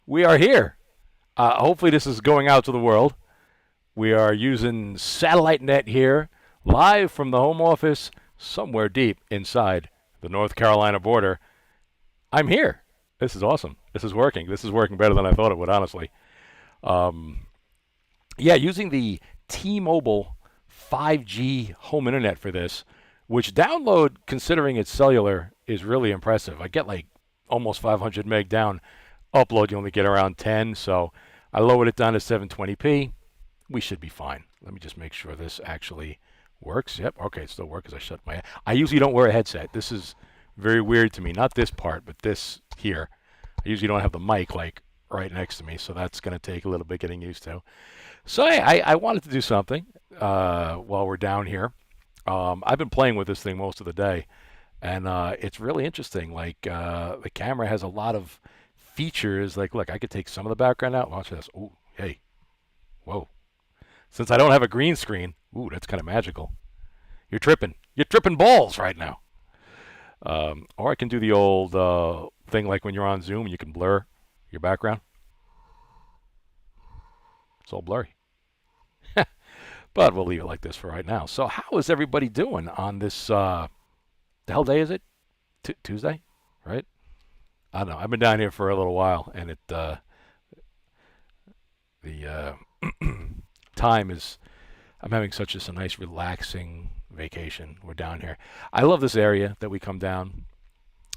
We are here. Hopefully this is going out to the world. We are using satellite net here, live from the home office, somewhere deep inside the North Carolina border. I'm here. This is awesome. This is working. This is working better than I thought it would, honestly. Using the T-Mobile 5G home internet for this, which download, considering it's cellular, is really impressive. I get like almost 500 meg down. Upload, you only get around 10, so I lowered it down to 720p. We should be fine. Let me just make sure this actually works. Yep, okay, it still works because I shut my... I usually don't wear a headset. This is very weird to me. Not this part, but this here. I usually don't have the mic like right next to me, so that's going to take a little bit getting used to. So I wanted to do something while we're down here. I've been playing with this thing most of the day, and it's really interesting. Like the camera has a lot of features. Like, look, I could take some of the background out. Watch this. Oh, hey, whoa. Since I don't have a green screen, ooh, that's kind of magical. You're tripping balls right now. Or I can do the old thing like when you're on Zoom and you can blur your background. It's all blurry. But we'll leave it like this for right now. So how is everybody doing on this, the hell day is it? Tuesday, right? I don't know. I've been down here for a little while, and the time is, I'm having such a nice relaxing vacation. We're down here. I love this area that we come down.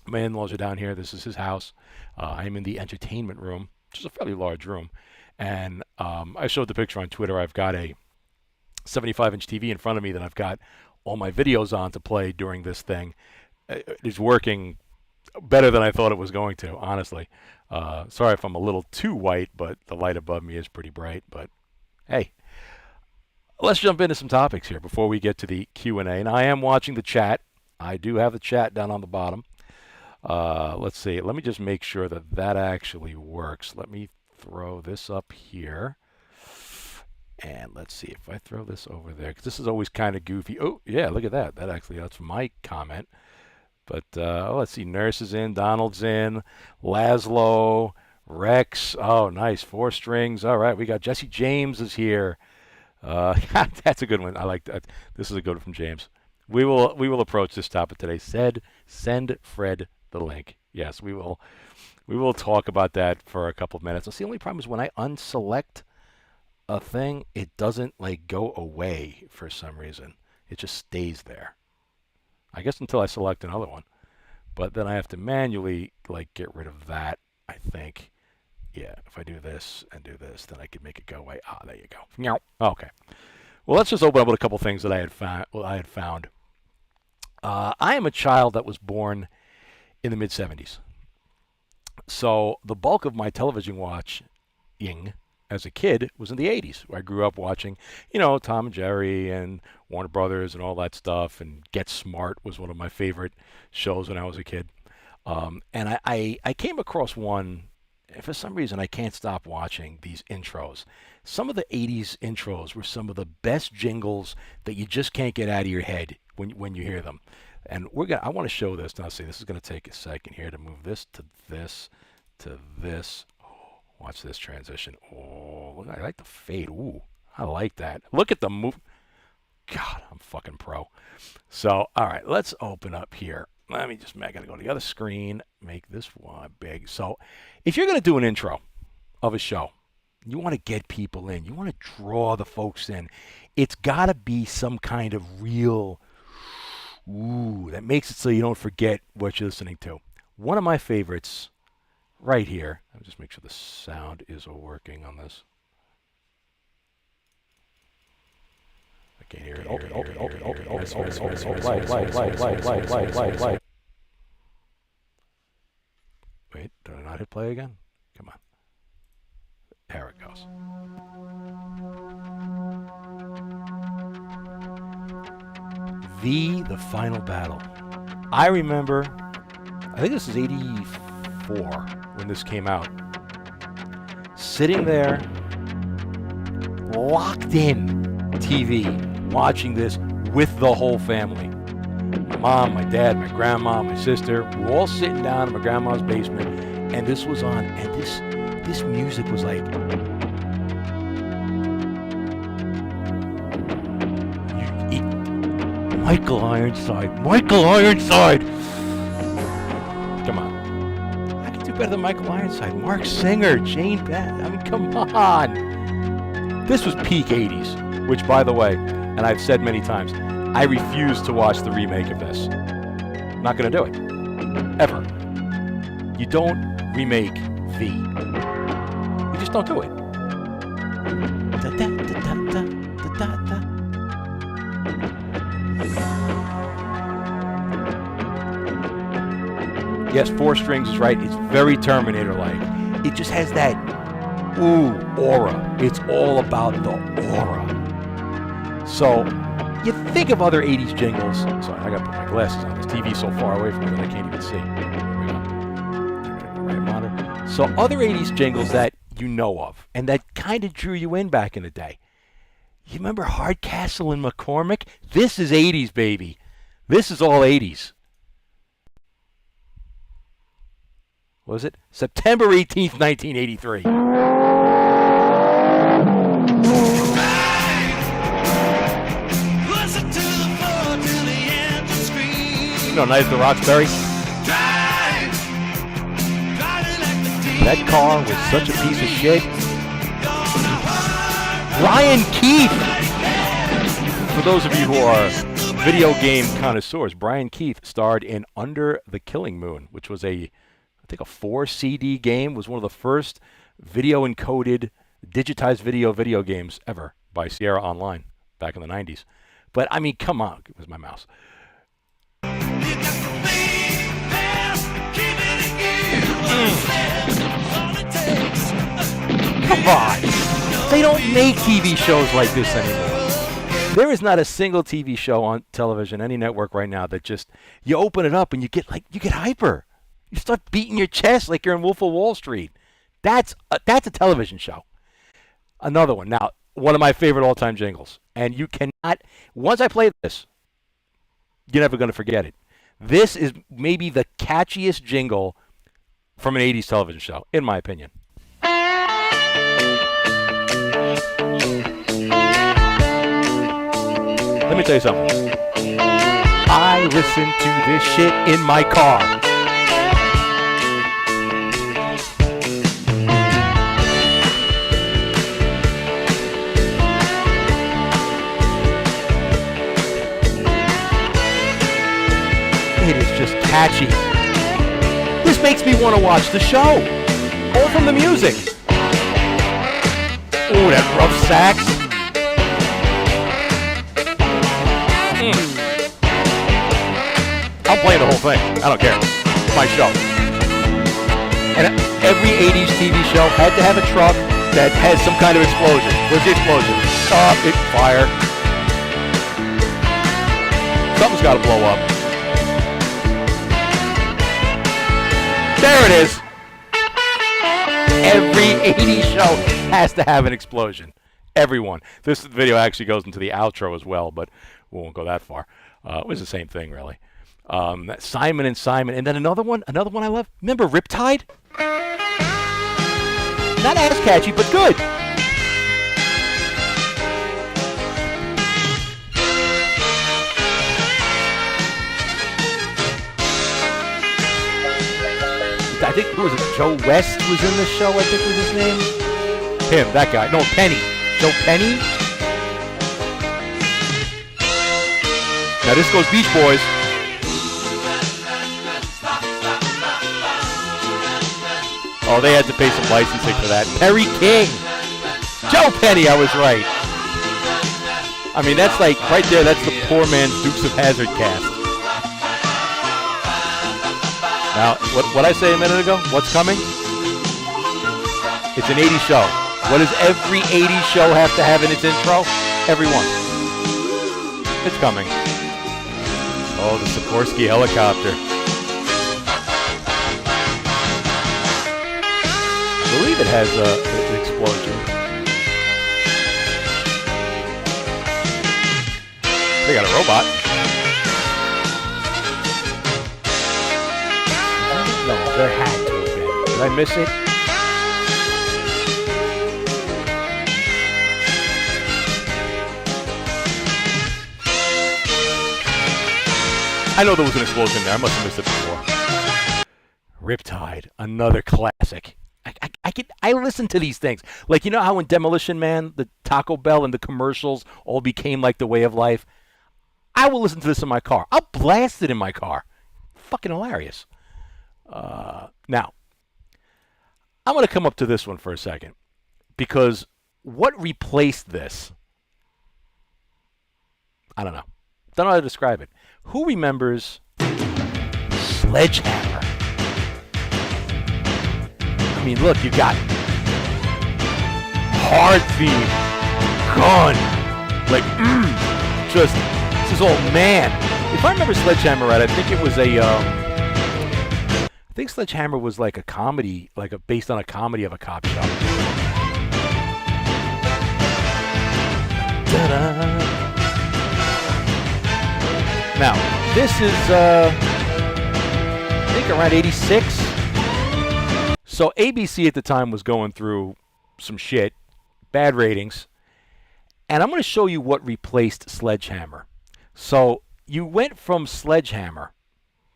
My in-laws are down here. This is his house. I'm in the entertainment room, which is a fairly large room. And I showed the picture on Twitter. I've got a 75-inch TV in front of me that I've got all my videos on to play during this thing. It's working better than I thought it was going to, honestly. Sorry if I'm a little too white, but the light above me is pretty bright. But hey, let's jump into some topics here before we get to the Q&A. And I am watching the chat. I do have the chat down on the bottom. Let's see. Let me just make sure that that actually works. Let me throw this up here. And let's see if I throw this over there, because this is always kind of goofy. Oh, yeah, look at that. That's my comment. But let's see. Nurse is in. Donald's in. Laszlo. Rex. Oh, nice. 4 strings. All right. We got Jesse James is here. That's a good one. I like that. This is a good one from James. We will approach this topic today. Send Fred the link. Yes, we will talk about that for a couple of minutes. The only problem is when I unselect a thing, it doesn't like go away for some reason. It just stays there. I guess until I select another one. But then I have to manually like get rid of that, I think. Yeah, if I do this and do this, then I can make it go away. Ah, there you go. Okay. Well, let's just open up with a couple things that I had found. I am a child that was born in the mid-'70s. So the bulk of my television watching as a kid was in the 80s, where I grew up watching, Tom and Jerry and Warner Brothers and all that stuff, and Get Smart was one of my favorite shows when I was a kid. And I came across one, and for some reason I can't stop watching these intros. Some of the 80s intros were some of the best jingles that you just can't get out of your head when you hear them. And I want to show this. Now, see, this is going to take a second here to move this to this to this. Watch this transition. Oh, I like the fade. Ooh, I like that. Look at the move. God, I'm fucking pro. So, all right, let's open up here. I got to go to the other screen, make this one big. So, if you're going to do an intro of a show, you want to get people in. You want to draw the folks in. It's got to be some kind of real, that makes it so you don't forget what you're listening to. One of my favorites right here. Let me just make sure the sound is working on this. I can't hear it. Wait, did I not hit play again? Come on. There it goes. The Final Battle. I remember, I think this is 84 when this came out. Sitting there, locked in TV, watching this with the whole family. My mom, my dad, my grandma, my sister, we were all sitting down in my grandma's basement, and this was on. And This music was like... Michael Ironside. Michael Ironside! Come on. I can do better than Michael Ironside. Mark Singer, Jane Beth. I mean, come on. This was peak 80s, which, by the way, and I've said many times, I refuse to watch the remake of this. I'm not going to do it. Ever. You don't remake V. You just don't do it. Da, da, da, da, da, da, da. Yes, 4 strings is right. It's very Terminator-like. It just has that, aura. It's all about the aura. So, you think of other 80s jingles. Sorry, I gotta put my glasses on. This TV's so far away from me that I can't even see. There we go. Right monitor. So, other 80s jingles that you know of, and that kind of drew you in back in the day. You remember Hardcastle and McCormick? This is 80s, baby. This is all 80s. What was it? September 18th, 1983. You know, Night at the Roxbury? That car was such a piece of shit. Brian Keith! For those of you who are video game connoisseurs, Brian Keith starred in Under the Killing Moon, which was I think a 4 CD game, was one of the first video encoded, digitized video games ever by Sierra Online back in the 90s. But I mean, come on, it was my mouse. Come on. They don't make TV shows like this anymore. There is not a single TV show on television, any network right now, that just, you open it up and you get hyper. You start beating your chest like you're in Wolf of Wall Street. That's a television show. Another one. Now, one of my favorite all-time jingles. And you cannot, once I play this, you're never going to forget it. This is maybe the catchiest jingle from an 80s television show, in my opinion. Let me tell you something. I listen to this shit in my car. It is just catchy. This makes me want to watch the show. All from the music. Ooh, that rough sax. I'm playing the whole thing. I don't care. It's my show. And every 80s TV show had to have a truck that has some kind of explosion. Where's the explosion? It's fire. Something's got to blow up. There it is. Every 80s show has to have an explosion. Everyone. This video actually goes into the outro as well, but we won't go that far. It was the same thing, really. Simon and Simon. And then another one I love. Remember Riptide? Not as catchy, but good. I think, who was it? Joe West was in the show, I think was his name. Him, that guy. No, Penny. Joe Penny. Now this goes Beach Boys. Oh, they had to pay some licensing for that. Perry King. Joe Penny, I was right. I mean, that's like, right there, that's the poor man's Dukes of Hazzard cast. Now, what I say a minute ago? What's coming? It's an 80s show. What does every 80s show have to have in its intro? Every one. It's coming. Oh, the Sikorsky helicopter. I believe it has an explosion. They got a robot. No, there had to have been. Did I miss it? I know there was an explosion there. I must have missed it before. Riptide, another classic. I listen to these things. Like, you know how in Demolition Man, the Taco Bell and the commercials all became like the way of life? I will listen to this in my car. I'll blast it in my car. Fucking hilarious. Now, I'm going to come up to this one for a second. Because what replaced this? I don't know. Don't know how to describe it. Who remembers Sledgehammer? I mean, look, you got hard theme, gun, like, just, this is all man. If I remember Sledgehammer right, I think it was I think Sledgehammer was like a comedy, based on a comedy of a cop show. Ta-da. Now, this is, I think around 86. So ABC at the time was going through some shit, bad ratings, and I'm going to show you what replaced Sledgehammer. So you went from Sledgehammer,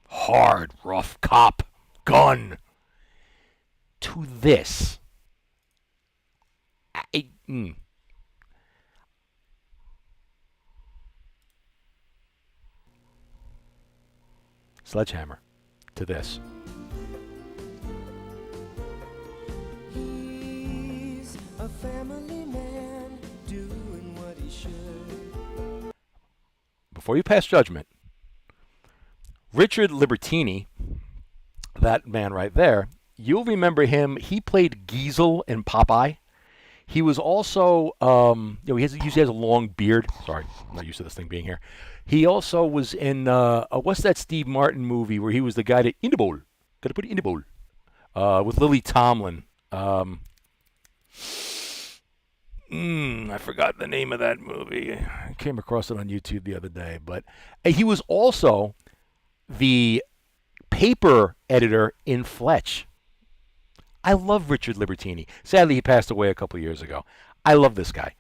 hard, rough cop, gun, to this. Sledgehammer to this. He's a family man doing what he should. Before you pass judgment, Richard Libertini, that man right there, you'll remember him. He played Giesel in Popeye. He was also, he usually has a long beard. Sorry, I'm not used to this thing being here. He also was in, what's that Steve Martin movie where he was the guy that, in the bowl, gotta put it in the bowl, with Lily Tomlin. I forgot the name of that movie. I came across it on YouTube the other day. But he was also the paper editor in Fletch. I love Richard Libertini. Sadly, he passed away a couple years ago. I love this guy.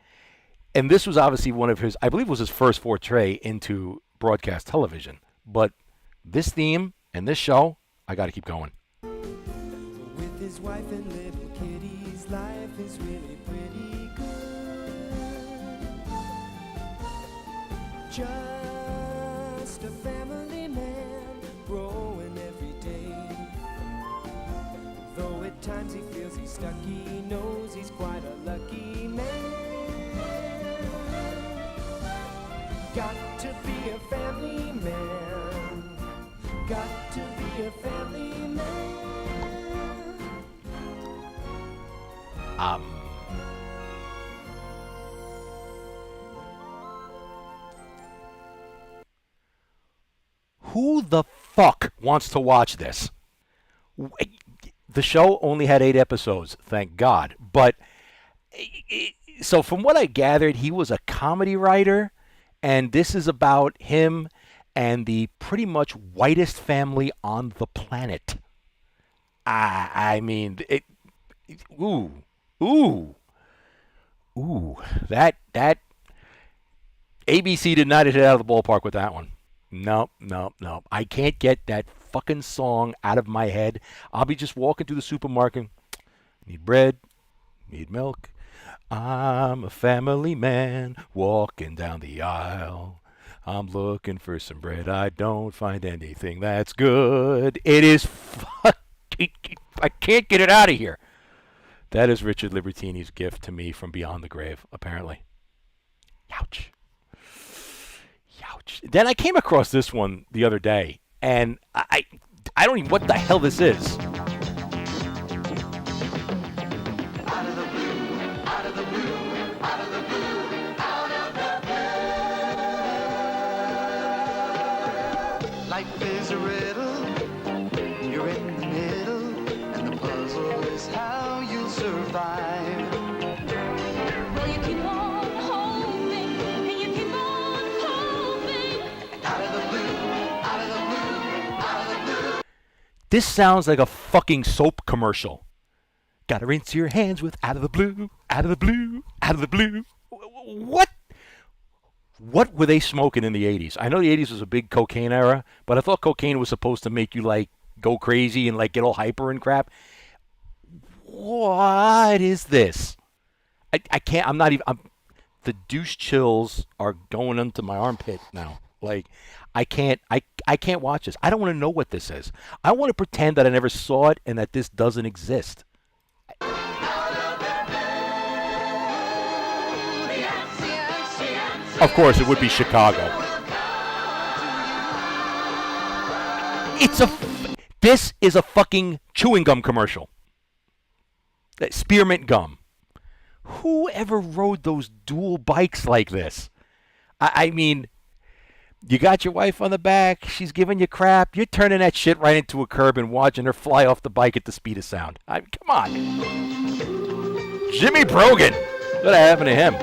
And this was obviously one of his, I believe it was his first foray into broadcast television. But this theme and this show, I got to keep going. With his wife and little kitties, life is really pretty good. Just a family man growing every day. Though at times he feels he's stuck, he knows he's quite a lucky man. Got to be a family man. Got to be a family man. Who the fuck wants to watch this? The show only had 8 episodes, thank God. But, so from what I gathered, he was a comedy writer, and this is about him and the pretty much whitest family on the planet. I mean, that ABC did not hit out of the ballpark with that one. Nope. I can't get that fucking song out of my head. I'll be just walking through the supermarket. Need bread, need milk. I'm a family man walking down the aisle. I'm looking for some bread. I don't find anything that's good. It is I can't get it out of here. That is Richard Libertini's gift to me from beyond the grave, apparently. Ouch. Then I came across this one the other day, and I don't even what the hell this is. Out of the blue, out of the blue, out of the blue, out of the blue. Life is a riddle, you're in the middle, and the puzzle is how you'll survive. Well, you keep on hoping, and you keep on hoping. Out of the blue, out of the blue, out of the blue. This sounds like a fucking soap commercial. Gotta rinse your hands with out of the blue, out of the blue, out of the blue. What? What were they smoking in the 80s? I know the 80s was a big cocaine era, but I thought cocaine was supposed to make you like go crazy and like get all hyper and crap. What is this? I can't. I'm not even. The douche chills are going into my armpit now. Like, I can't. I can't watch this. I don't want to know what this is. I want to pretend that I never saw it and that this doesn't exist. Of course, it would be Chicago. This is a fucking chewing gum commercial. Spearmint gum. Who ever rode those dual bikes like this? I mean, you got your wife on the back. She's giving you crap. You're turning that shit right into a curb and watching her fly off the bike at the speed of sound. Come on. Jimmy Brogan. What happened to him?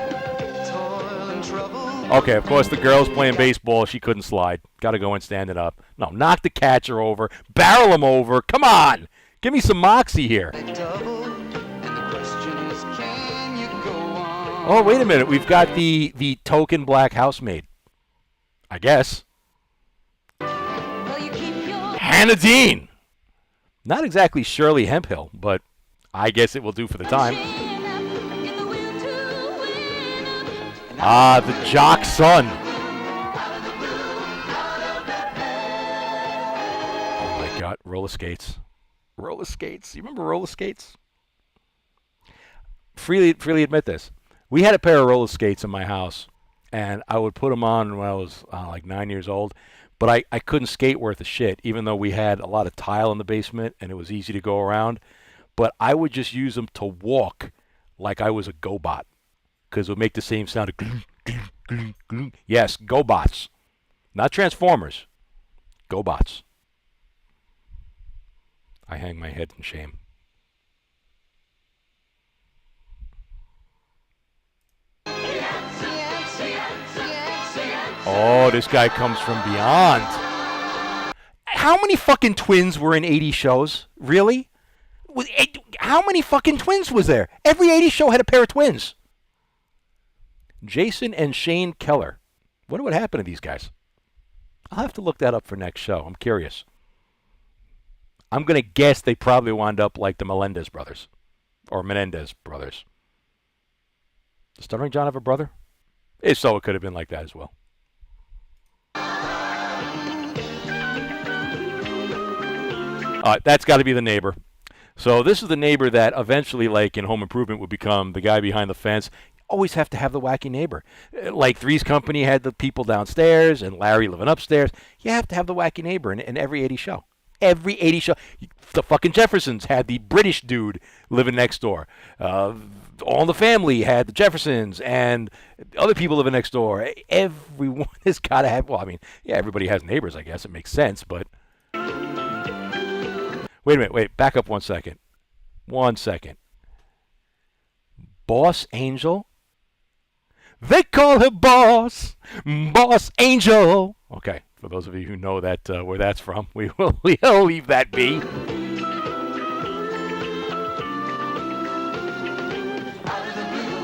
Okay, of course, the girl's playing baseball. She couldn't slide. Got to go in standing up. No, knock the catcher over. Barrel him over. Come on. Give me some moxie here. Oh, wait a minute. We've got the token black housemaid. I guess. Hannah Dean. Not exactly Shirley Hemphill, but I guess it will do for the time. The jock son. Oh my God, roller skates. Roller skates. You remember roller skates? Freely admit this. We had a pair of roller skates in my house, and I would put them on when I was like 9 years old, but I couldn't skate worth a shit, even though we had a lot of tile in the basement and it was easy to go around. But I would just use them to walk like I was a GoBot, because it would make the same sound. Yes, GoBots. Not Transformers. GoBots. I hang my head in shame. Oh, this guy comes from beyond. How many fucking twins were in 80 shows? Really? How many fucking twins was there? Every 80 show had a pair of twins. Jason and Shane Keller. Wonder what happened to these guys. I'll have to look that up for next show. I'm curious. I'm going to guess they probably wound up like the Menendez brothers. Or Menendez brothers. Does Stuttering John have a brother? If so, it could have been like that as well. That's got to be the neighbor. So this is the neighbor that eventually, like in Home Improvement, would become the guy behind the fence. Always have to have the wacky neighbor. Like Three's Company had the people downstairs and Larry living upstairs. You have to have the wacky neighbor in every 80 show. Every 80 show. The fucking Jeffersons had the British dude living next door. All in the Family had the Jeffersons and other people living next door. Everyone has got to have, well, I mean, yeah, everybody has neighbors, I guess. It makes sense, but... Wait a minute, back up 1 second. 1 second. Boss Angel? They call her Boss Angel. Okay, for those of you who know that where that's from, we'll leave that be.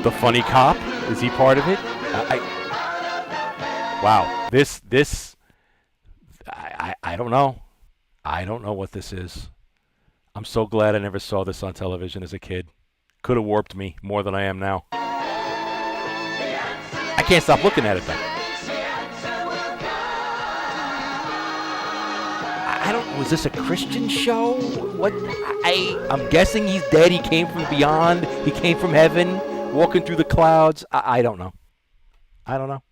The funny cop, is he part of it? Wow, this I don't know. I don't know what this is. I'm so glad I never saw this on television as a kid. Could have warped me more than I am now. I can't stop looking at it though. Was this a Christian show? What? I'm guessing he's dead. He came from beyond. He came from heaven, walking through the clouds. I don't know. I don't know.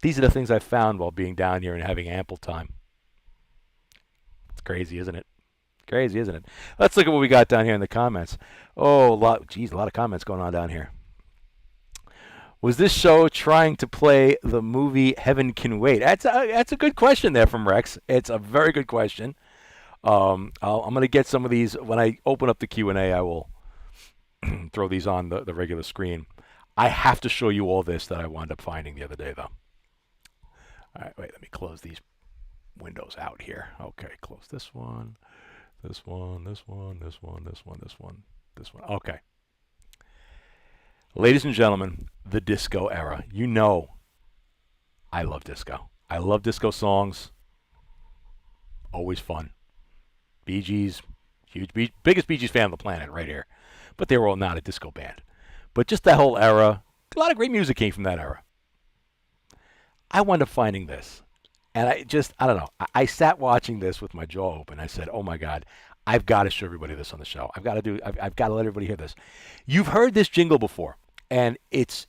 These are the things I found while being down here and having ample time. It's crazy, isn't it? Crazy, isn't it? Let's look at what we got down here in the comments. Oh, a lot of comments going on down here. Was this show trying to play the movie Heaven Can Wait? That's a good question there from Rex. It's a very good question. I'm going to get some of these. When I open up the Q&A, I will throw these on the regular screen. I have to show you all this that I wound up finding the other day, though. All right, wait, let me close these windows out here. Okay, close this one, this one, this one, this one, this one, this one, this one. Okay. Ladies and gentlemen, the disco era. You know I love disco. I love disco songs. Always fun. Bee Gees, biggest Bee Gees fan on the planet right here. But they were all not a disco band. But just that whole era, a lot of great music came from that era. I wound up finding this. And I don't know. I sat watching this with my jaw open. I said, oh my God, I've got to show everybody this on the show. I've got to let everybody hear this. You've heard this jingle before. And it's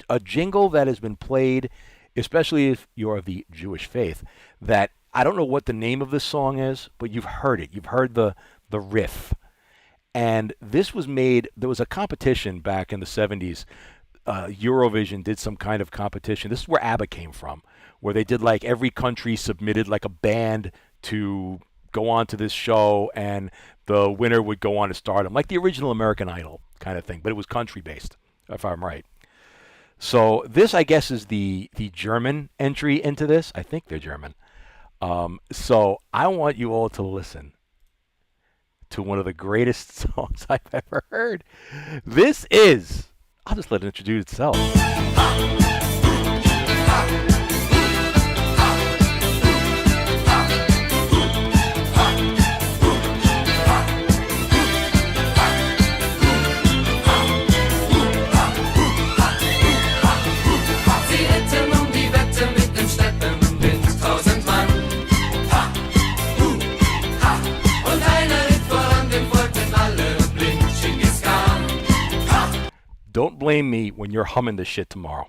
a jingle that has been played, especially if you're of the Jewish faith, that I don't know what the name of this song is, but you've heard it. You've heard the riff. And this was made, there was a competition back in the 70s. Eurovision did some kind of competition. This is where ABBA came from, where they did like every country submitted like a band to go on to this show, and the winner would go on to stardom, like the original American Idol kind of thing, but it was country-based, if I'm right. So this, I guess, is the German entry into this. I think they're German. So I want you all to listen to one of the greatest songs I've ever heard. This is, I'll just let it introduce itself. Don't blame me when you're humming this shit tomorrow.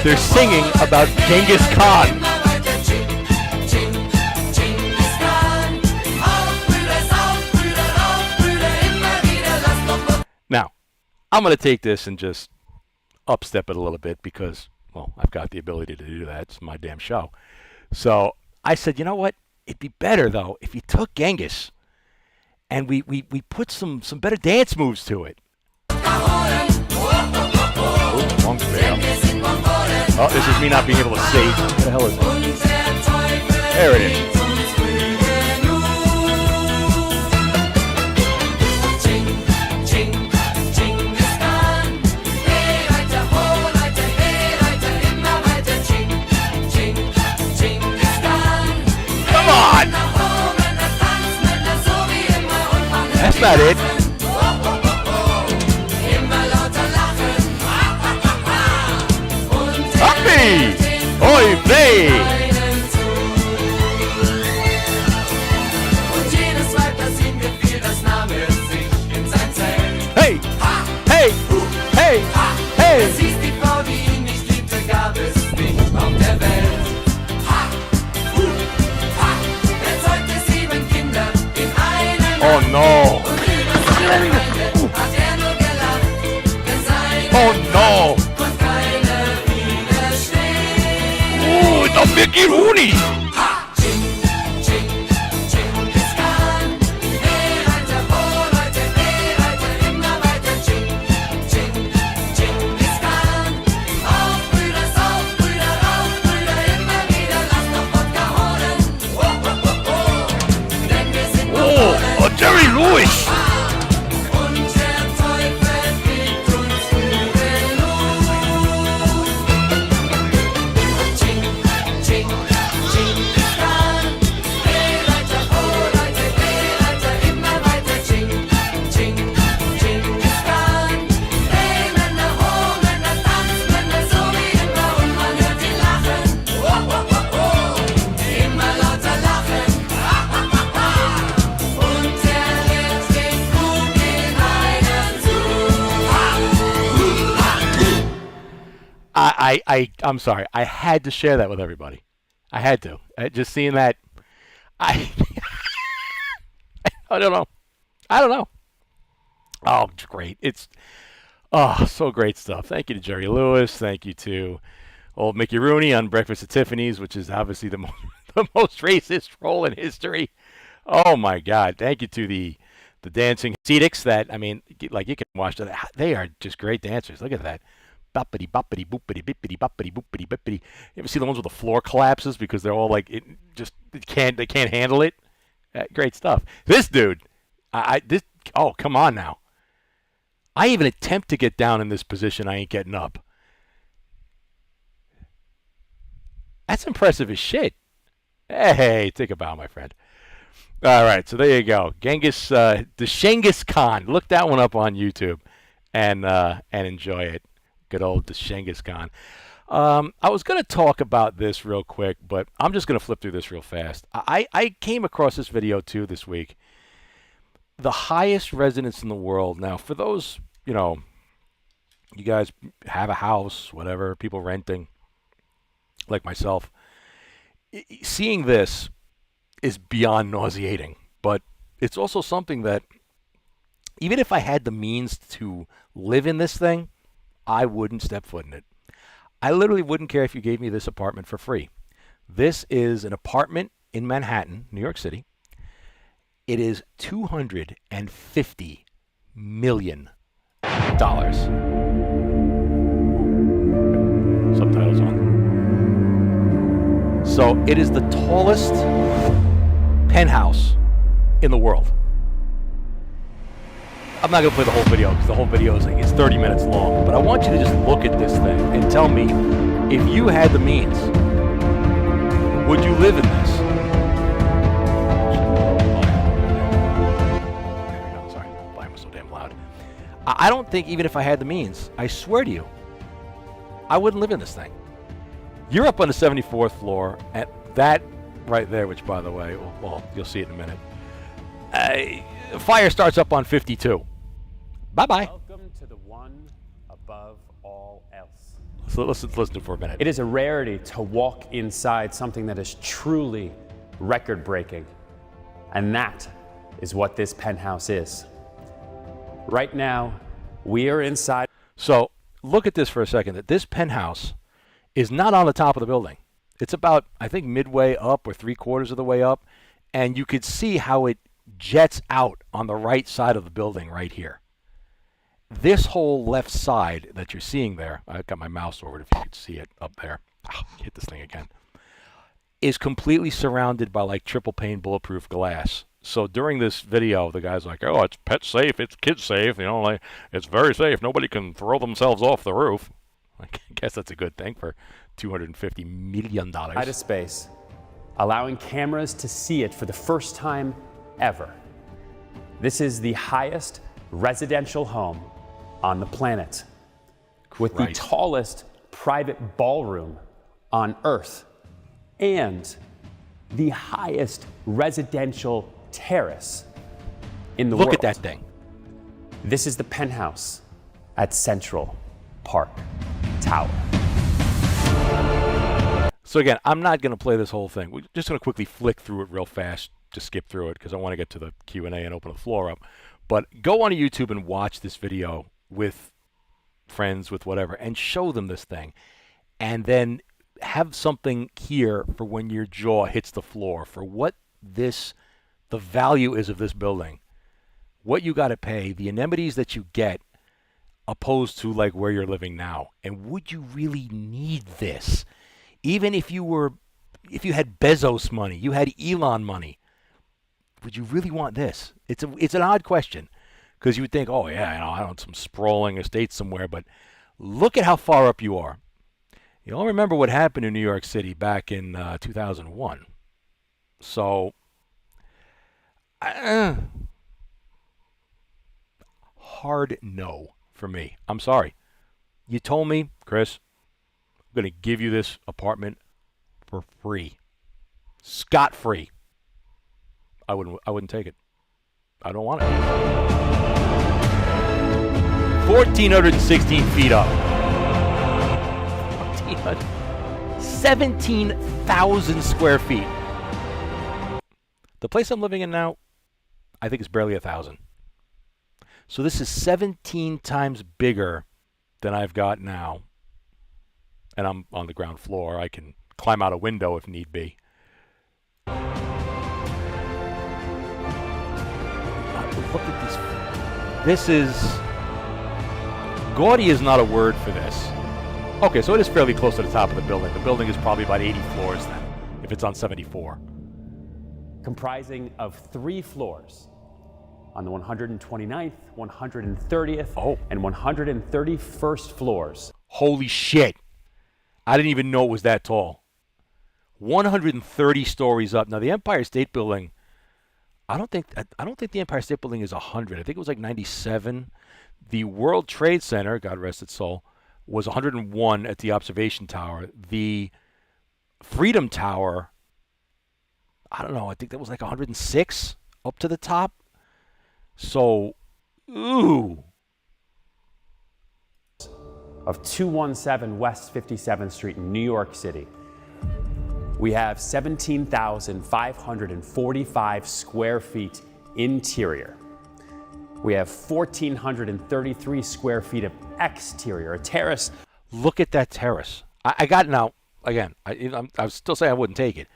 They're singing about Genghis Khan. Now, I'm going to take this and just upstep it a little bit because, well, I've got the ability to do that. It's my damn show. So I said, you know what? It'd be better, though, if you took Genghis and we put some better dance moves to it. Oh, this is me not being able to see. What the hell is it? There it is. That's not it. Happy! Oi, play! Hey! Hey! Hey! Hey! Oh no! Oh no! Oh, it's a Mickey Rooney! Oh, Jerry Lewis! I'm sorry. I had to share that with everybody. I had to. Just seeing that, I don't know. Oh, it's great. It's so great stuff. Thank you to Jerry Lewis. Thank you to old Mickey Rooney on Breakfast at Tiffany's, which is obviously the most racist role in history. Oh my God. Thank you to the The dancing Hasidics that, I mean, like you can watch that. They are just great dancers. Look at that. Boppity boppity boopity bippity boppity boopity bippity. You ever see the ones where the floor collapses because they're all like they can't handle it? Great stuff. This dude, oh, come on now. I even attempt to get down in this position, I ain't getting up. That's impressive as shit. Hey, take a bow, my friend. All right, so there you go. The Genghis Khan. Look that one up on YouTube and enjoy it. Good old the Genghis Khan. I was going to talk about this real quick, but I'm just going to flip through this real fast. I came across this video, too, this week. The highest residence in the world. Now, for those, you guys have a house, whatever, people renting, like myself, seeing this is beyond nauseating. But it's also something that, even if I had the means to live in this thing, I wouldn't step foot in it. I literally wouldn't care if you gave me this apartment for free. This is an apartment in Manhattan, New York City. It is $250 million. Subtitles on. So it is the tallest penthouse in the world. I'm not going to play the whole video because the whole video is 30 minutes long. But I want you to just look at this thing and tell me, if you had the means, would you live in this? Sorry, volume was so damn loud. I don't think, even if I had the means, I swear to you, I wouldn't live in this thing. You're up on the 74th floor at that right there, which, by the way, well, you'll see it in a minute. Fire starts up on 52. Bye-bye. Welcome to the one above all else. So let's listen to it for a minute. It is a rarity to walk inside something that is truly record-breaking. And that is what this penthouse is. Right now, we are inside. So look at this for a second. That this penthouse is not on the top of the building. It's about, I think, midway up or 3/4 of the way up. And you could see how it jets out on the right side of the building right here. This whole left side that you're seeing there, I've got my mouse over it if you could see it up there. Oh, hit this thing again. Is completely surrounded by like triple pane bulletproof glass. So during this video, the guy's like, oh, it's pet safe, it's kid safe, like it's very safe. Nobody can throw themselves off the roof. I guess that's a good thing for $250 million. Out of space, allowing cameras to see it for the first time ever. This is the highest residential home on the planet, with the tallest private ballroom on Earth and the highest residential terrace in the world. Look at that thing. This is the penthouse at Central Park Tower. So again, I'm not going to play this whole thing. We're just going to quickly flick through it real fast, just skip through it because I want to get to the Q&A and open the floor up. But go on YouTube and watch this video with friends, with whatever, and show them this thing. And then have something here for when your jaw hits the floor for what the value is of this building, what you got to pay, the amenities that you get, opposed to like where you're living now. And would you really need this? Even if you had Bezos money, you had Elon money, would you really want this? It's an odd question, because you would think, oh yeah, I don't want some sprawling estate somewhere, but look at how far up you are. You all remember what happened in New York City back in 2001. So, hard no for me. I'm sorry. You told me, Chris, I'm going to give you this apartment for free. Scot-free. I wouldn't take it. I don't want it. 1,416 feet up. 17,000 square feet. The place I'm living in now, I think it's barely 1,000. So this is 17 times bigger than I've got now. And I'm on the ground floor. I can climb out a window if need be. Look at this. This is... Gaudy is not a word for this. Okay, so it is fairly close to the top of the building. The building is probably about 80 floors then, if it's on 74. Comprising of 3 floors on the 129th, 130th, and 131st floors. Holy shit. I didn't even know it was that tall. 130 stories up. Now the Empire State Building, I don't think the Empire State Building is 100. I think it was like 97. The World Trade Center, God rest its soul, was 101 at the observation tower. The Freedom Tower, I don't know, I think that was like 106 up to the top. So, ooh. Of 217 West 57th Street in New York City. We have 17,545 square feet interior. We have 1,433 square feet of exterior, a terrace. Look at that terrace. I got now, again, I still say I wouldn't take it.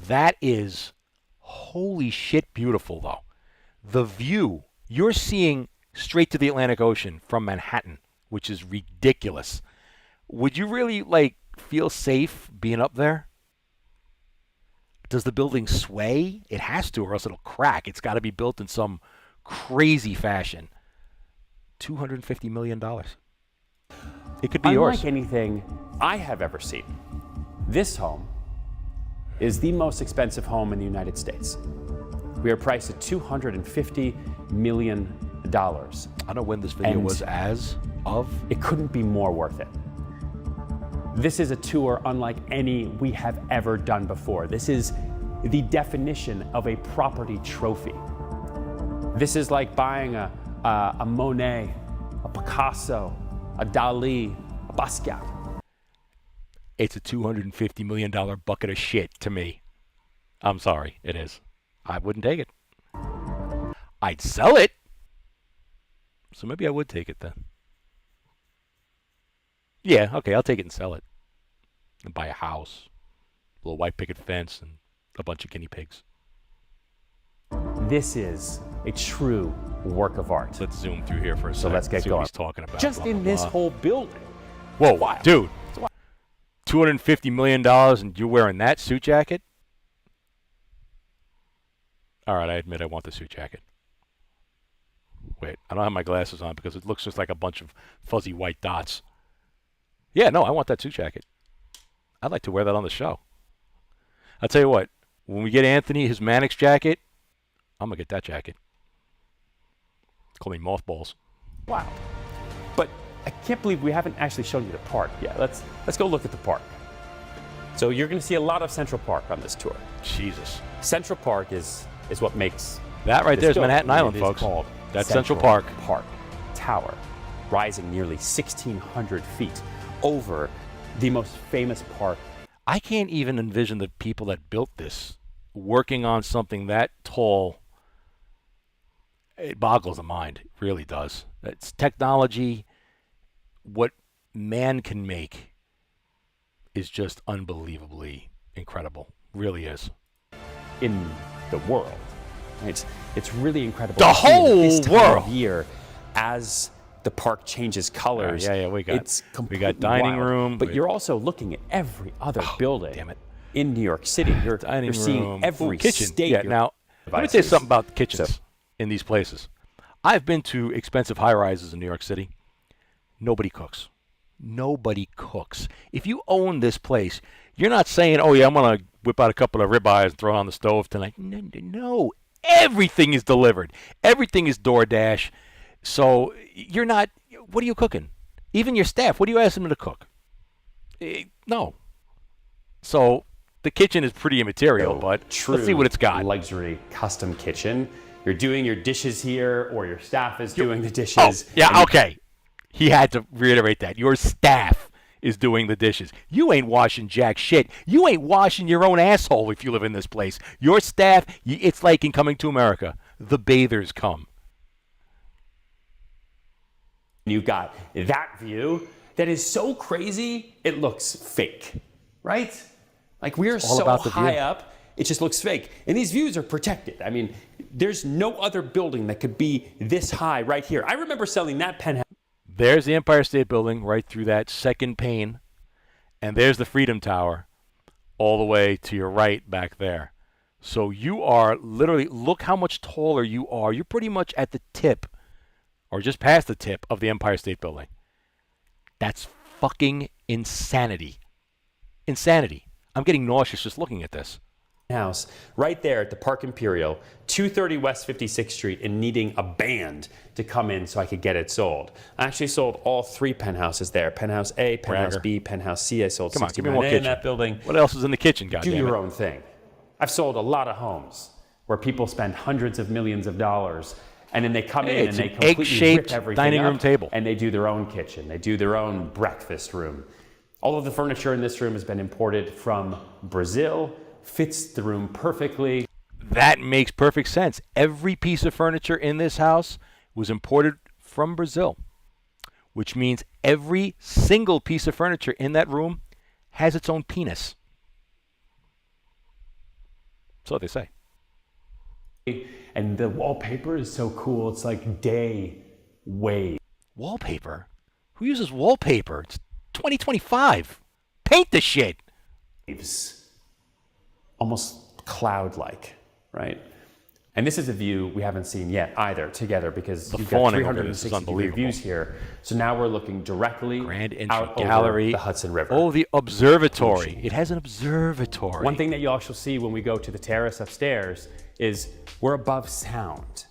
That is holy shit beautiful, though. The view, you're seeing straight to the Atlantic Ocean from Manhattan, which is ridiculous. Would you really, like, feel safe being up there? Does the building sway? It has to, or else it'll crack. It's got to be built in some crazy fashion. $250 million. It could be yours. Unlike anything I have ever seen, this home is the most expensive home in the United States. We are priced at $250 million. I don't know when this video was as of. It couldn't be more worth it. This is a tour unlike any we have ever done before. This is the definition of a property trophy. This is like buying a Monet, a Picasso, a Dali, a Basquiat. It's a $250 million bucket of shit to me. I'm sorry, it is. I wouldn't take it. I'd sell it. So maybe I would take it then. Yeah, okay, I'll take it and sell it. And buy a house, a little white picket fence, and a bunch of guinea pigs. This is a true work of art. Let's zoom through here for a second. So let's get see going. What he's talking about. Just in this whole building. Whoa, wow. Dude. $250 million and you're wearing that suit jacket? All right, I admit I want the suit jacket. Wait, I don't have my glasses on because it looks just like a bunch of fuzzy white dots. Yeah, no, I want that suit jacket. I'd like to wear that on the show. I'll tell you what, when we get Anthony his Mannix jacket, I'm going to get that jacket. Call me Mothballs. Wow. But I can't believe we haven't actually shown you the park yet. Let's go look at the park. So you're going to see a lot of Central Park on this tour. Jesus. Central Park is what makes that right there is building. Manhattan Island, it folks. Is called That's Central Park. Tower, rising nearly 1,600 feet over the most famous park. I can't even envision the people that built this working on something that tall. It boggles the mind. It really does. It's technology. What man can make is just unbelievably incredible. Really is. In the world. It's really incredible. The whole this time world. Of year, as the park changes colors. Yeah, we got dining wild. room. But you're also looking at every other building. Damn it. In New York City, you're seeing every kitchen. state. Yeah, now let me tell you something about the kitchens in these places. I've been to expensive high-rises in New York City. Nobody cooks. Nobody cooks. If you own this place, you're not saying, "Oh yeah, I'm gonna whip out a couple of ribeyes and throw it on the stove tonight." No. Everything is delivered. Everything is DoorDash. So you're not. What are you cooking? Even your staff. What do you ask them to cook? No. So the kitchen is pretty immaterial, but let's see what it's got. Luxury custom kitchen. You're doing your dishes here, or your staff is doing the dishes. Oh, yeah, okay. He had to reiterate that. Your staff is doing the dishes. You ain't washing jack shit. You ain't washing your own asshole if you live in this place. Your staff, it's like in Coming to America. The bathers come. You've got that view that is so crazy, it looks fake, right? Like we are so high up It just looks fake. And these views are protected. I mean, there's no other building that could be this high right here. I remember selling that penthouse. There's the Empire State Building right through that second pane. And there's the Freedom Tower all the way to your right back there. So you are literally, look how much taller you are. You're pretty much at the tip, or just past the tip of the Empire State Building. That's fucking insanity. Insanity. I'm getting nauseous just looking at this. House right there at the Park Imperial, 230 West 56th Street, and needing a band to come in so I could get it sold. I actually sold all 3 penthouses there. Penthouse A, Penthouse Bragger. B, Penthouse C. I sold Come on, give me more 69A in kitchen. that building. What else is in the kitchen, Do goddammit? your own thing. I've sold a lot of homes where people spend hundreds of millions of dollars, and then they come in and it's they an completely egg-shaped rip everything dining up, room table. and they do their own kitchen. They do their own breakfast room. All of the furniture in this room has been imported from Brazil. Fits the room perfectly. That makes perfect sense. Every piece of furniture in this house was imported from Brazil, which means every single piece of furniture in that room has its own penis. That's what they say. And the wallpaper is so cool. It's like day wave. Wallpaper? Who uses wallpaper? It's 2025. Paint the shit. Almost cloud-like, right? And this is a view we haven't seen yet either together, because you've got fawning over this is 360 degree unbelievable. views here. So now we're looking directly Grand entry out gallery. over the Hudson River. Oh, the observatory. It has an observatory. One thing that you also see when we go to the terrace upstairs is we're above sound.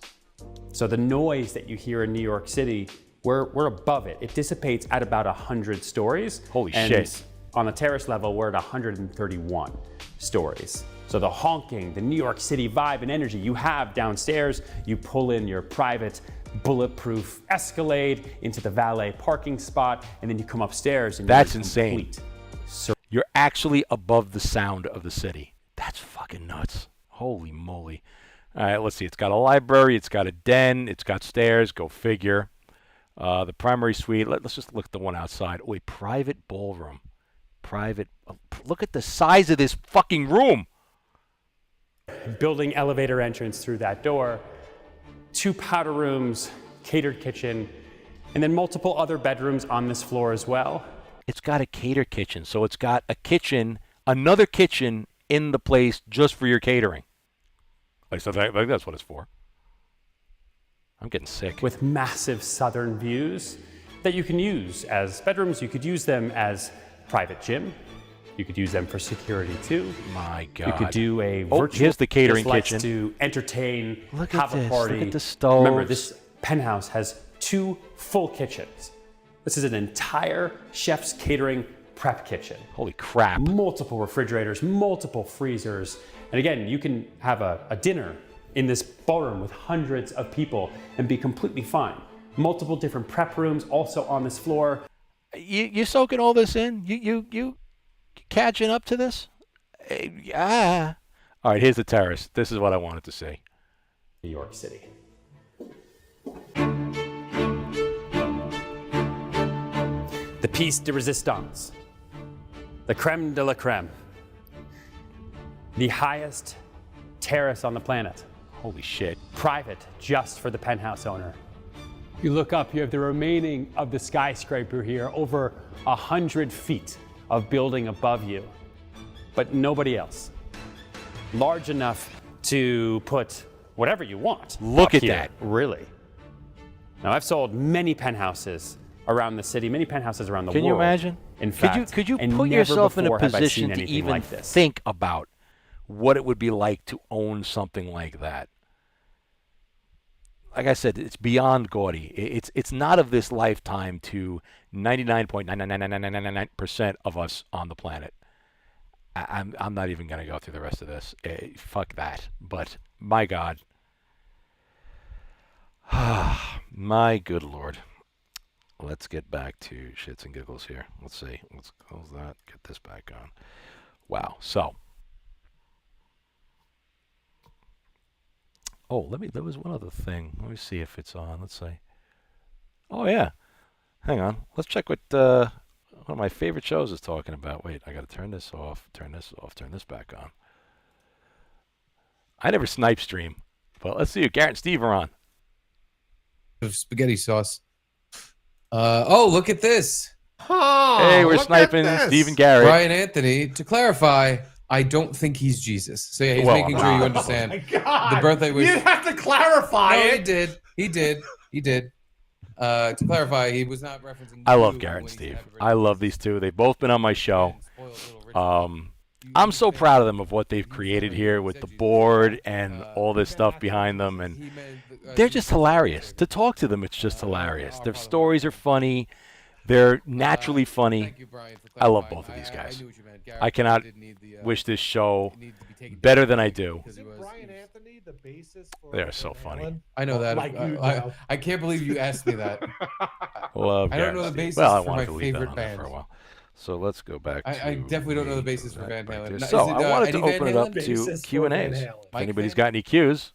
So the noise that you hear in New York City, we're above it. It dissipates at about 100 stories. Holy and shit. On the terrace level, we're at 131 stories. So the honking, the New York City vibe and energy you have downstairs, you pull in your private bulletproof Escalade into the valet parking spot, and then you come upstairs and That's you're in insane. complete You're actually above the sound of the city. That's fucking nuts. Holy moly. All right, let's see. It's got a library. It's got a den. It's got stairs. Go figure. The primary suite. Let's just look at the one outside. Oh, a private ballroom. Look at the size of this fucking room. building elevator entrance through that door, 2 powder rooms, catered kitchen, and then multiple other bedrooms on this floor as well. It's got a cater kitchen. So it's got a kitchen, another kitchen in the place just for your catering. Like, so that's what it's for. I'm getting sick. With massive southern views that you can use as bedrooms. You could use them as private gym. You could use them for security too. My God. You could do a Oh, virtual. here's the catering just likes kitchen. to entertain, Look at have this. a party. Look at the stoves. Remember, this penthouse has 2 full kitchens. This is an entire chef's catering prep kitchen. Holy crap. Multiple refrigerators, multiple freezers. And again, you can have a dinner in this ballroom with hundreds of people and be completely fine. Multiple different prep rooms also on this floor. You soaking all this in? You catching up to this? Yeah. All right, here's the terrace. This is what I wanted to see. New York City. The piece de resistance. The creme de la creme. The highest terrace on the planet. Holy shit. Private, just for the penthouse owner. You look up, you have the remaining of the skyscraper here, over 100 feet of building above you, but nobody else. Large enough to put whatever you want. Look up at here, that. Really. Now, I've sold many penthouses around the city, many penthouses around the Can world. you imagine? In fact, Could you and put never yourself in a before have I position seen to anything even like this. think about what it would be like to own something like that? Like I said, it's beyond gaudy. It's not of this lifetime to 99.99999% of us on the planet. I'm not even going to go through the rest of this. Fuck that. But my God. My good Lord. Let's get back to shits and giggles here. Let's see. Let's close that. Get this back on. Wow. So. Oh, there was one other thing. Let me see if it's on. Let's see. Oh, yeah. Hang on. Let's check what one of my favorite shows is talking about. Wait, I got to turn this off, turn this off, turn this back on. I never snipe stream, but let's see. Garrett and Steve are on. Of spaghetti sauce. Oh, look at this. Oh, Hey, we're look sniping at this. Steve and Garrett. Brian Anthony, to clarify, I don't think he's Jesus. So yeah, he's Well, making I'm sure you not. understand. Oh my God. The birthday wish. You didn't have to clarify No, it. he did. To clarify, he was not referencing. I love you Garrett and when he Steve. said happy I birthday. love these two. They've both been on my show. Spoiled little Richard. I'm so proud of them of what they've created here with the board and all this stuff behind them, and they're just hilarious. To talk to them, it's just hilarious. Their stories are funny. They're naturally funny. Thank you, Brian, for I love clarifying. both of these guys. knew what you meant. Garrett I cannot did need the, wish this show it needed to be taken better down than I do. because he Isn't was- Brian Anthony the basis for They're so funny. Van Halen? I know that. Like you I, know. I can't believe you asked me that. Love I Garrett don't know and the Steve. basis Well, I for wanted my to leave that favorite on there for a band. while. So let's go back to I definitely don't know the basis for right Van back Halen. there. Now, So is it, I wanted to Eddie Van open it up Halen? to Basis for Q&As. Van If Halen. Mike anybody's Van got any Q's,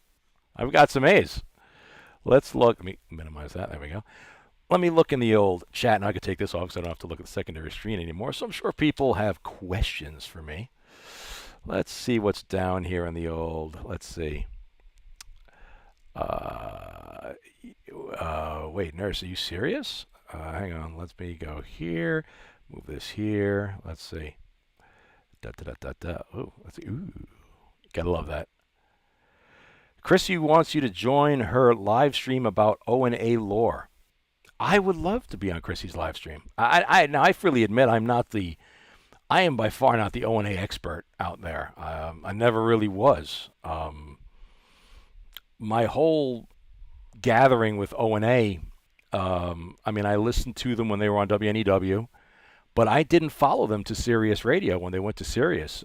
I've got some A's. Let's look. Let me minimize that. There we go. Let me look in the old chat, and I could take this off because I don't have to look at the secondary screen anymore. So I'm sure people have questions for me. Let's see what's down here in the old. Let's see. Wait, nurse, are you serious? Hang on. Let me go here. Move this here. Let's see. Da da da da da. Oh, let's see. Ooh, gotta love that. Chrissy wants you to join her live stream about O&A lore. I would love to be on Chrissy's live stream. Now I freely admit I am by far not the O&A expert out there. I never really was. My whole gathering with O&A, I mean, I listened to them when they were on WNEW, but I didn't follow them to Sirius Radio when they went to Sirius.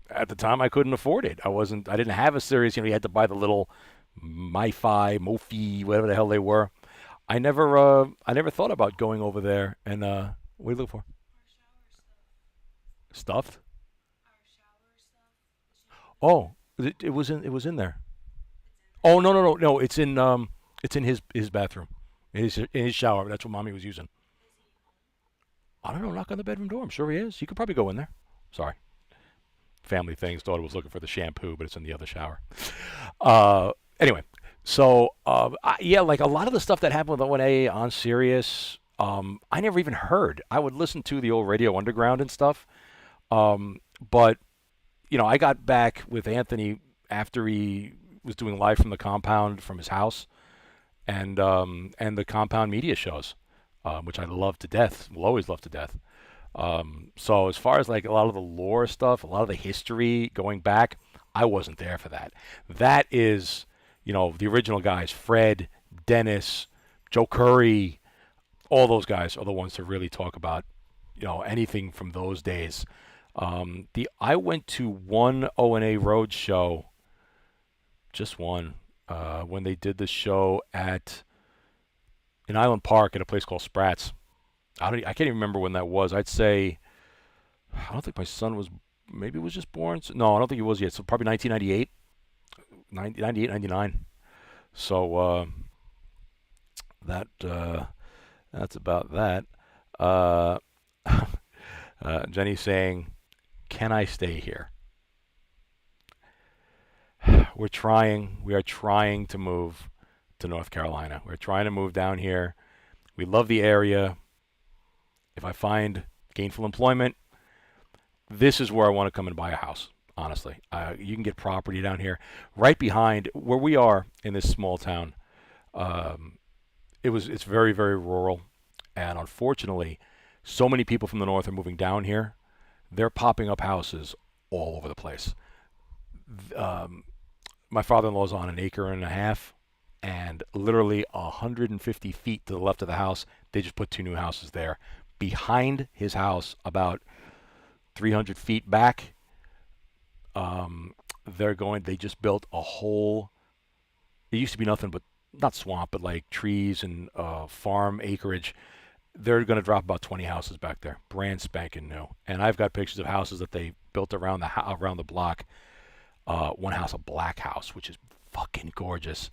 At the time, I couldn't afford it. I didn't have a Sirius. You know, you had to buy the little MiFi, Mofi, whatever the hell they were. I never thought about going over there and what are you looking for? Stuffed? Oh, it was in there. Oh no! It's in his bathroom, in his shower. That's what Mommy was using. I don't know. Knock on the bedroom door. I'm sure he is. You could probably go in there. Sorry. Family things. Daughter was looking for the shampoo, but it's in the other shower. Anyway, so yeah, like a lot of the stuff that happened with O&A on Sirius, I never even heard. I would listen to the old Radio Underground and stuff, but you know, I got back with Anthony after he was doing live from the compound from his house, and the compound media shows, which I love to death. Will always love to death. So as far as like a lot of the lore stuff, a lot of the history going back, I wasn't there for that. That is, you know, the original guys, Fred, Dennis, Joe Curry, all those guys are the ones to really talk about, you know, anything from those days. I went to one O&A Road show, just one, when they did the show in Island Park at a place called Sprat's. I can't even remember when that was. I'd say, I don't think my son was, maybe was just born. No, I don't think he was yet. So probably 1998, 98, 99. So that's about that. Jenny's saying, can I stay here? We are trying to move to North Carolina. We're trying to move down here. We love the area. If I find gainful employment, this is where I want to come and buy a house, honestly. You can get property down here. Right behind where we are in this small town, it's very, very rural. And unfortunately, so many people from the north are moving down here. They're popping up houses all over the place. My father-in-law's on an acre and a half, and literally 150 feet to the left of the house, they just put 2 new houses there. Behind his house, about 300 feet back, they just built a whole, it used to be nothing but, not swamp, but like trees and farm acreage. They're going to drop about 20 houses back there, brand spanking new. And I've got pictures of houses that they built around the block. One house, a black house, which is fucking gorgeous.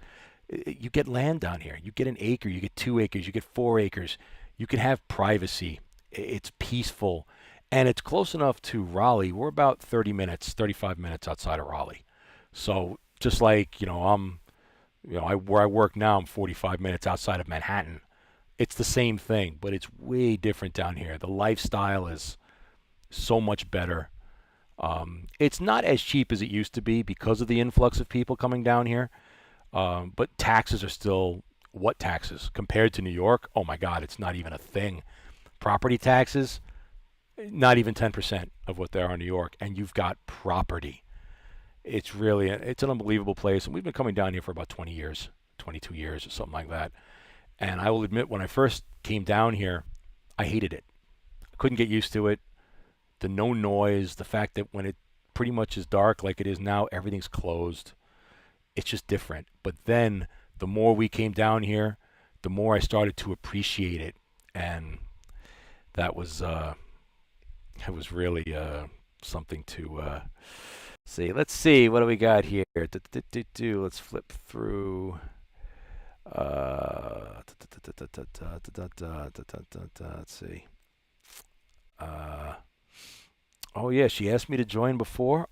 You get land down here. You get an acre, you get 2 acres, you get 4 acres. You can have privacy. It's peaceful, and it's close enough to Raleigh. We're about 35 minutes outside of Raleigh. So just like, where I work now, I'm 45 minutes outside of Manhattan. It's the same thing, but it's way different down here. The lifestyle is so much better. It's not as cheap as it used to be because of the influx of people coming down here. But taxes are still what taxes compared to New York? Oh my God, it's not even a thing. Property taxes, not even 10% of what there are in New York, and you've got property. It's an unbelievable place, and we've been coming down here for about 20 years, 22 years or something like that. And I will admit, when I first came down here, I hated it. I couldn't get used to it. The no noise, the fact that when it pretty much is dark like it is now, everything's closed. It's just different. But then the more we came down here, the more I started to appreciate it. And that was really something to see. Let's see. What do we got here? Let's flip through. Let's see. Oh yeah, she asked me to join before.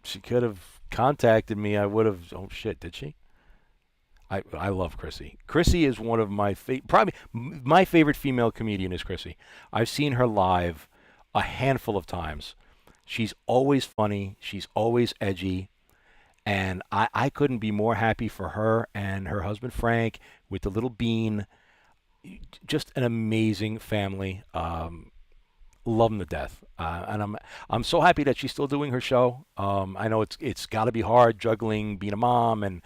She could have contacted me. I would have. Oh shit, did she? I love Chrissy. Chrissy is one of my probably my favorite female comedian is Chrissy. I've seen her live a handful of times. She's always funny. She's always edgy. And I couldn't be more happy for her and her husband Frank with the little Bean. Just an amazing family. Love them to death. And I'm so happy that she's still doing her show. I know it's got to be hard juggling being a mom and,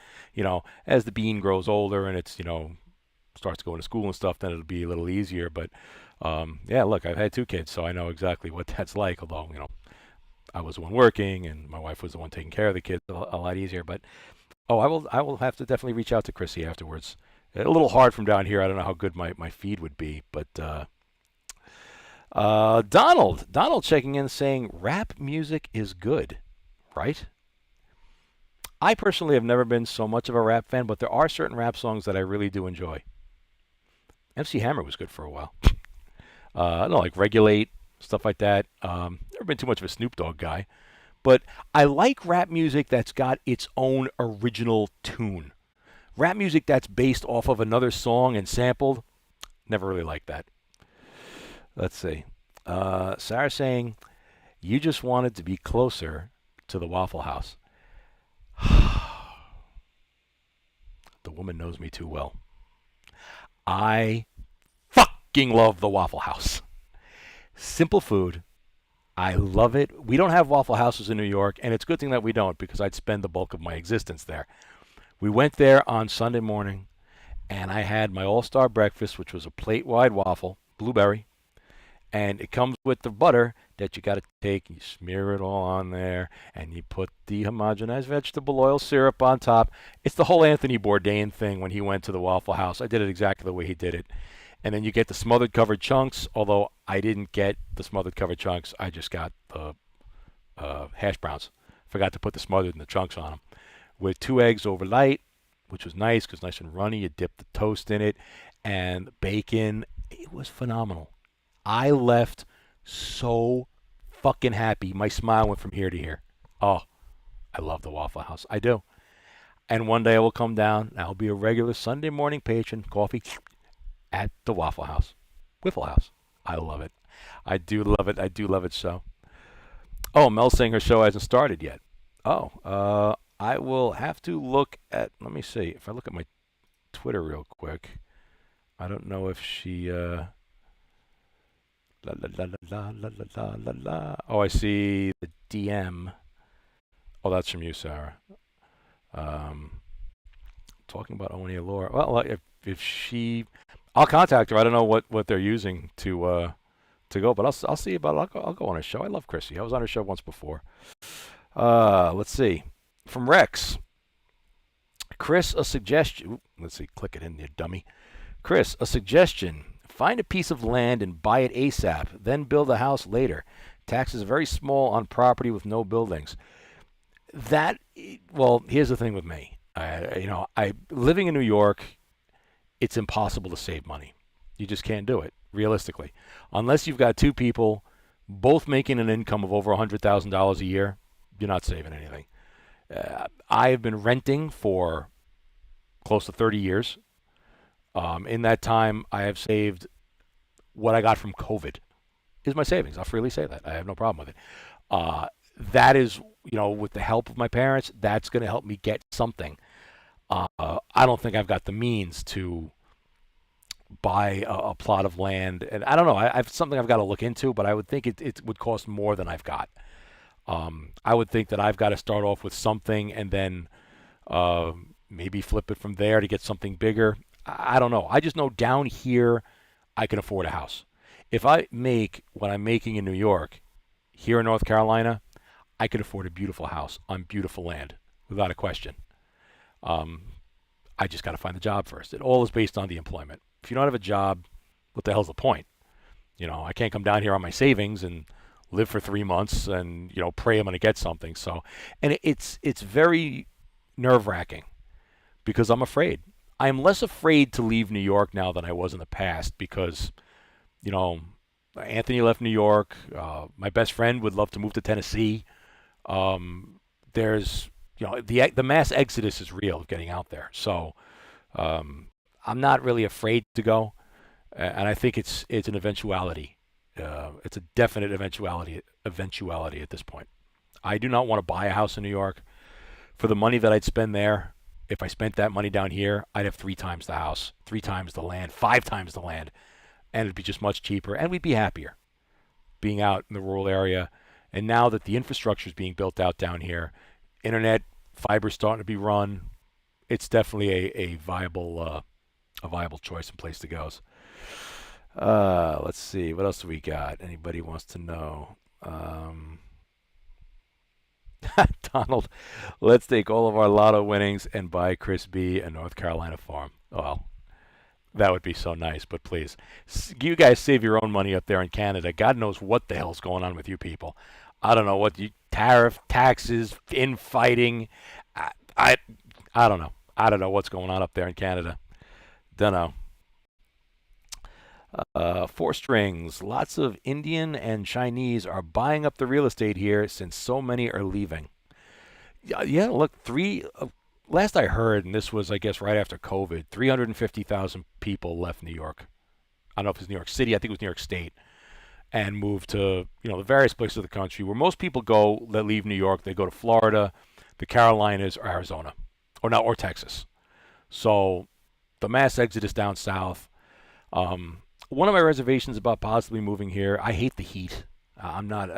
as the Bean grows older and it's, starts going to school and stuff, then it'll be a little easier. But, yeah, look, I've had 2 kids, so I know exactly what that's like, although, I was the one working and my wife was the one taking care of the kids, a lot easier. But, I will have to definitely reach out to Chrissy afterwards. A little hard from down here. I don't know how good my feed would be, but Donald checking in saying rap music is good, right? I personally have never been so much of a rap fan, but there are certain rap songs that I really do enjoy. MC Hammer was good for a while. I don't know, like Regulate, stuff like that. Never been too much of a Snoop Dogg guy, but I like rap music that's got its own original tune. Rap music that's based off of another song and sampled, never really liked that. Let's see. Sarah saying, you just wanted to be closer to the Waffle House. The woman knows me too well. I fucking love the Waffle House. Simple food. I love it. We don't have Waffle Houses in New York, and it's a good thing that we don't because I'd spend the bulk of my existence there. We went there on Sunday morning, and I had my all-star breakfast, which was a plate-wide waffle, blueberry, and it comes with the butter that you got to take. You smear it all on there, and you put the homogenized vegetable oil syrup on top. It's the whole Anthony Bourdain thing when he went to the Waffle House. I did it exactly the way he did it. And then you get the smothered covered chunks, although I didn't get the smothered covered chunks. I just got the hash browns. Forgot to put the smothered and the chunks on them. With 2 eggs overnight, which was nice because nice and runny. You dip the toast in it and bacon. It was phenomenal. I left so fucking happy. My smile went from here to here. Oh, I love the Waffle House. I do. And one day I will come down. I'll be a regular Sunday morning patron. Coffee at the Waffle House. Wiffle House. I love it. I do love it. I do love it so. Oh, Mel's saying her show hasn't started yet. Oh, I will have to look at, let me see. If I look at my Twitter real quick, I don't know if she, la la la la la la la la. Oh, I see the DM. Oh, that's from you, Sarah. Talking about Oni Allure. Well, if she, I'll contact her. I don't know what they're using to go, but I'll see about it. I'll go on her show. I love Chrissy. I was on her show once before. Let's see. From Rex. Chris, a suggestion. Ooh, let's see. Click it in there, dummy. Chris, a suggestion. Find a piece of land and buy it ASAP. Then build a house later. Taxes very small on property with no buildings. Well, here's the thing with me. Living in New York, it's impossible to save money. You just can't do it, realistically. Unless you've got 2 people, both making an income of over $100,000 a year, you're not saving anything. I have been renting for close to 30 years. In that time, I have saved what I got from COVID is my savings. I'll freely say that. I have no problem with it. That is, with the help of my parents, that's going to help me get something. I don't think I've got the means to buy a plot of land, and I don't know. I've something I've got to look into, but I would think it would cost more than I've got. I would think that I've got to start off with something and then maybe flip it from there to get something bigger. I don't know. I just know down here I can afford a house. If I make what I'm making in New York, here in North Carolina, I could afford a beautiful house on beautiful land without a question. I just got to find the job first. It all is based on the employment. If you don't have a job, what the hell's the point? I can't come down here on my savings and live for 3 months and pray I'm going to get something. So, and it's very nerve-wracking because I'm afraid. I am less afraid to leave New York now than I was in the past because, Anthony left New York. My best friend would love to move to Tennessee. There's, the mass exodus is real getting out there. So I'm not really afraid to go, and I think it's an eventuality. It's a definite eventuality at this point. I do not want to buy a house in New York. For the money that I'd spend there, if I spent that money down here, I'd have 3 times the house, 3 times the land, 5 times the land, and it'd be just much cheaper, and we'd be happier being out in the rural area. And now that the infrastructure is being built out down here, internet, fiber's starting to be run, it's definitely a viable choice and place to go. Let's see, what else do we got? Anybody wants to know? Donald, let's take all of our lotto winnings and buy Chris B a North Carolina farm. Well, that would be so nice, but please, you guys save your own money up there in Canada. God knows what the hell's going on with you people. I don't know what tariff, taxes, infighting. I don't know. I don't know what's going on up there in Canada. Don't know. 4 strings. Lots of Indian and Chinese are buying up the real estate here since so many are leaving. Yeah, look, last I heard, and this was, I guess, right after COVID, 350,000 people left New York. I don't know if it's New York City. I think it was New York State. And moved to, the various places of the country where most people go that leave New York. They go to Florida, the Carolinas, or Arizona, or Texas. So the mass exodus down south. One of my reservations about possibly moving here, I hate the heat. I'm not,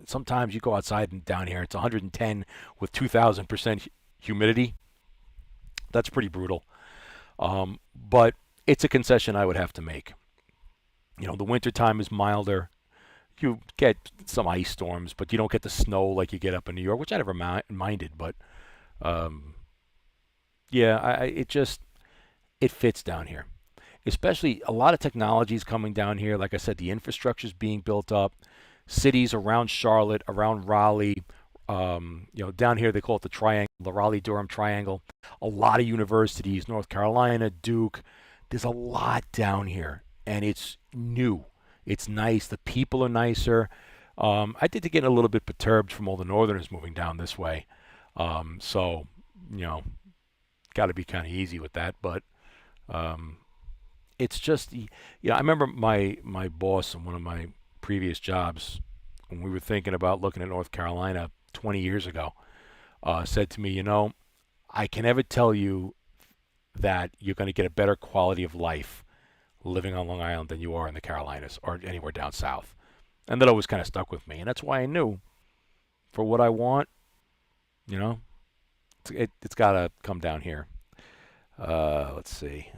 sometimes you go outside and down here, it's 110 with 2,000% humidity. That's pretty brutal. But it's a concession I would have to make. The winter time is milder. You get some ice storms, but you don't get the snow like you get up in New York, which I never minded. But it fits down here. Especially a lot of technology is coming down here. Like I said, the infrastructure is being built up. Cities around Charlotte, around Raleigh, down here they call it the triangle, the Raleigh-Durham triangle. A lot of universities, North Carolina, Duke. There's a lot down here, and it's new. It's nice. The people are nicer. I did get a little bit perturbed from all the Northerners moving down this way. So, got to be kind of easy with that. But it's just, I remember my boss in one of my previous jobs, when we were thinking about looking at North Carolina 20 years ago, said to me, I can never tell you that you're going to get a better quality of life living on Long Island than you are in the Carolinas or anywhere down south. And that always kind of stuck with me. And that's why I knew for what I want, it's got to come down here. Let's see.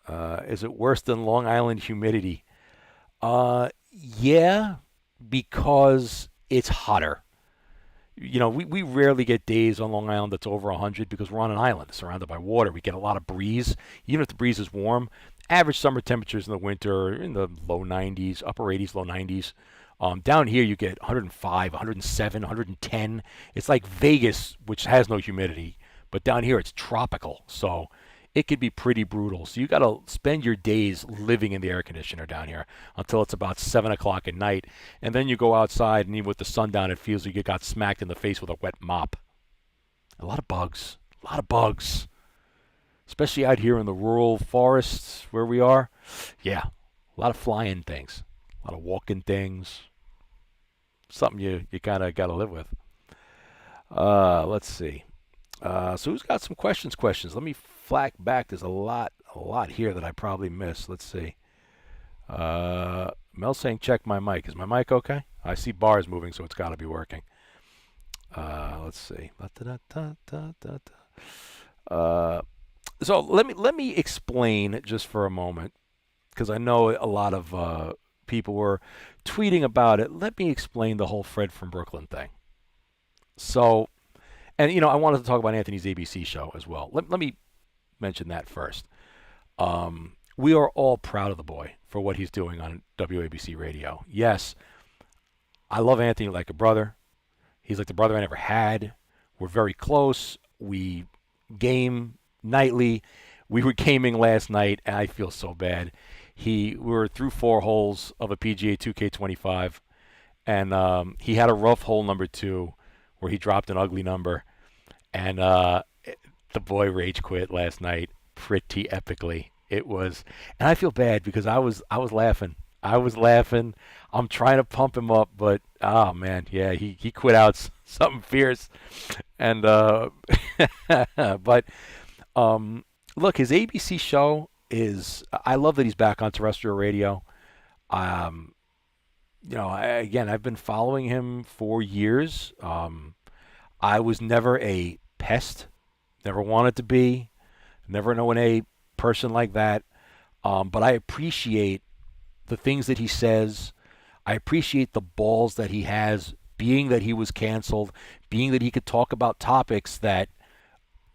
Is it worse than Long Island humidity? Yeah, because it's hotter. We rarely get days on Long Island that's over 100 because we're on an island surrounded by water. We get a lot of breeze. Even if the breeze is warm, average summer temperatures in the winter are in the low 90s, upper 80s, low 90s. Down here you get 105, 107, 110. It's like Vegas, which has no humidity, but down here it's tropical. So it could be pretty brutal. So you got to spend your days living in the air conditioner down here until it's about 7 o'clock at night. And then you go outside, and even with the sun down, it feels like you got smacked in the face with a wet mop. A lot of bugs. A lot of bugs. Especially out here in the rural forests where we are. Yeah, a lot of flying things. A lot of walking things. Something you kind of got to live with. Let's see. So who's got some questions? Let me flack back. There's a lot here that I probably missed. Let's see. Mel saying check my mic. Is my mic okay? I see bars moving, so it's got to be working. Let's see. So let me explain just for a moment, because I know a lot of people were tweeting about it. Let me explain the whole Fred from Brooklyn thing. So, and I wanted to talk about Anthony's ABC show as well. Let me mention that first. We are all proud of the boy for what he's doing on WABC radio. Yes, I love Anthony like a brother. He's like the brother I never had. We're very close. We game nightly. We were gaming last night, and I feel so bad. We were through 4 holes of a PGA 2K25, and he had a rough hole number 2 where he dropped an ugly number, and the boy rage quit last night pretty epically. It was, and I feel bad because I was laughing. I'm trying to pump him up, but oh man, yeah, he quit out something fierce, and but look, his ABC show is. I love that he's back on terrestrial radio. I've been following him for years. I was never a pest, never wanted to be, never known a person like that. But I appreciate the things that he says. I appreciate the balls that he has, being that he was canceled, being that he could talk about topics that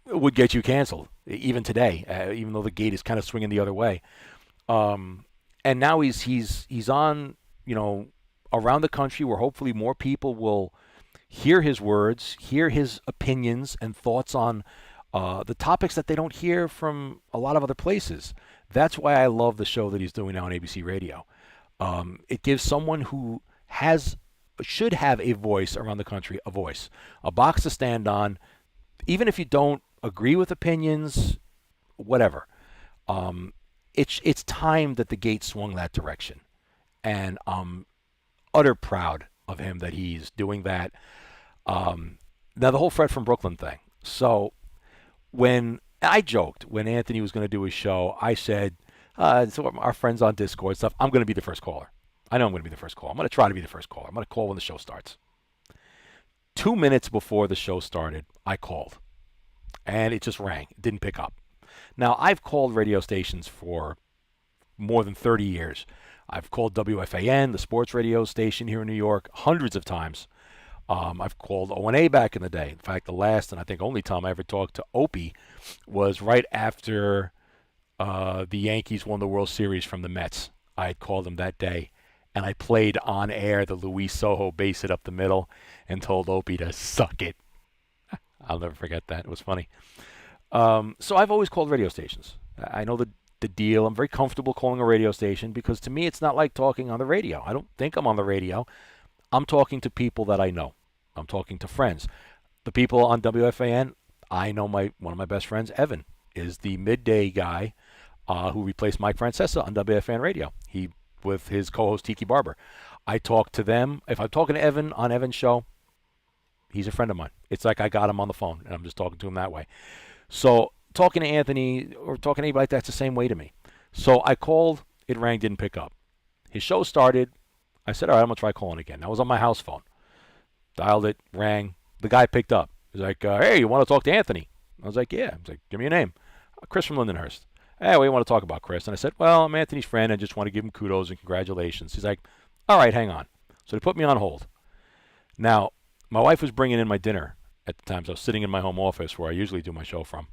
would get you canceled, even today, even though the gate is kind of swinging the other way. And now he's on, around the country where hopefully more people will hear his words, hear his opinions and thoughts on the topics that they don't hear from a lot of other places. That's why I love the show that he's doing now on ABC Radio. It gives someone who should have a voice around the country, a box to stand on, even if you don't agree with opinions, whatever. It's time that the gate swung that direction, and I'm utter proud of him that he's doing that. Now the whole Fred from Brooklyn thing. So when I joked when Anthony was going to do his show, I said, so our friends on Discord stuff, I'm going to be the first caller. I know I'm going to be the first caller. I'm going to try to be the first caller. I'm going to call when the show starts. 2 minutes before the show started, I called, and it just rang. It didn't pick up. Now, I've called radio stations for more than 30 years. I've called WFAN, the sports radio station here in New York, hundreds of times. I've called O&A back in the day. In fact, the last and I think only time I ever talked to Opie was right after the Yankees won the World Series from the Mets. I had called him that day, and I played on air the Luis Sojo base it up the middle and told Opie to suck it. I'll never forget that. It was funny. So I've always called radio stations. I know the deal. I'm very comfortable calling a radio station because to me it's not like talking on the radio. I don't think I'm on the radio. I'm talking to people that I know. I'm talking to friends. The people on WFAN, I know one of my best friends, Evan, is the midday guy who replaced Mike Francesa on WFAN radio. He with his co-host Tiki Barber. I talk to them. If I'm talking to Evan on Evan's show, he's a friend of mine. It's like I got him on the phone and I'm just talking to him that way. So talking to Anthony or talking to anybody like that's the same way to me. So I called, it rang, didn't pick up. His show started. I said, all right, I'm going to try calling again. I was on my house phone. Dialed it, rang. The guy picked up. He's like, hey, you want to talk to Anthony? I was like, yeah. He's like, give me your name. Chris from Lindenhurst. Hey, what do you want to talk about, Chris? And I said, well, I'm Anthony's friend. I just want to give him kudos and congratulations. He's like, all right, hang on. So they put me on hold. Now, my wife was bringing in my dinner at the time. So I was sitting in my home office where I usually do my show from.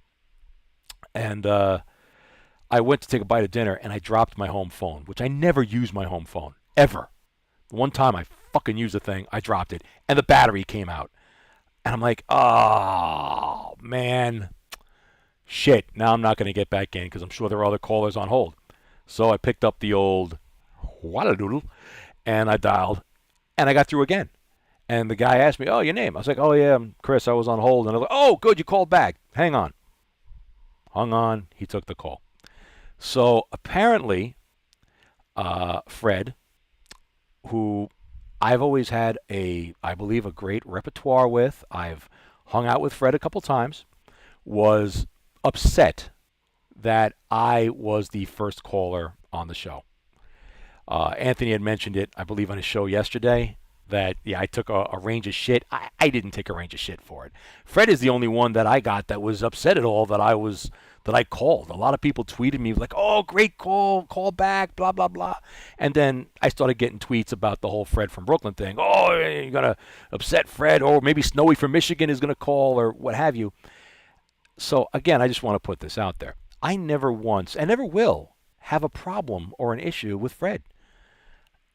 And I went to take a bite of dinner, and I dropped my home phone, which I never use my home phone, ever. One time I fucking used the thing, I dropped it, and the battery came out. And I'm like, oh, man. Shit, now I'm not going to get back in because I'm sure there are other callers on hold. So I picked up the old whatadoodle, and I dialed, and I got through again. And the guy asked me, "Oh, your name?" I was like, "Oh yeah, I'm Chris. I was on hold." And I was like, "Oh, good, you called back. Hang on." Hung on. He took the call. So apparently, Fred, who I've always had I believe, a great repertoire with. I've hung out with Fred a couple times. Was upset that I was the first caller on the show. Anthony had mentioned it, I believe, on his show yesterday, that, yeah, I took a range of shit. I didn't take a range of shit for it. Fred is the only one that I got that was upset at all that I called. A lot of people tweeted me like, "Oh, great call back, blah, blah, blah." And then I started getting tweets about the whole Fred from Brooklyn thing. "Oh, you're going to upset Fred," or maybe Snowy from Michigan is going to call, or what have you. So, again, I just want to put this out there. I never once, and never will, have a problem or an issue with Fred.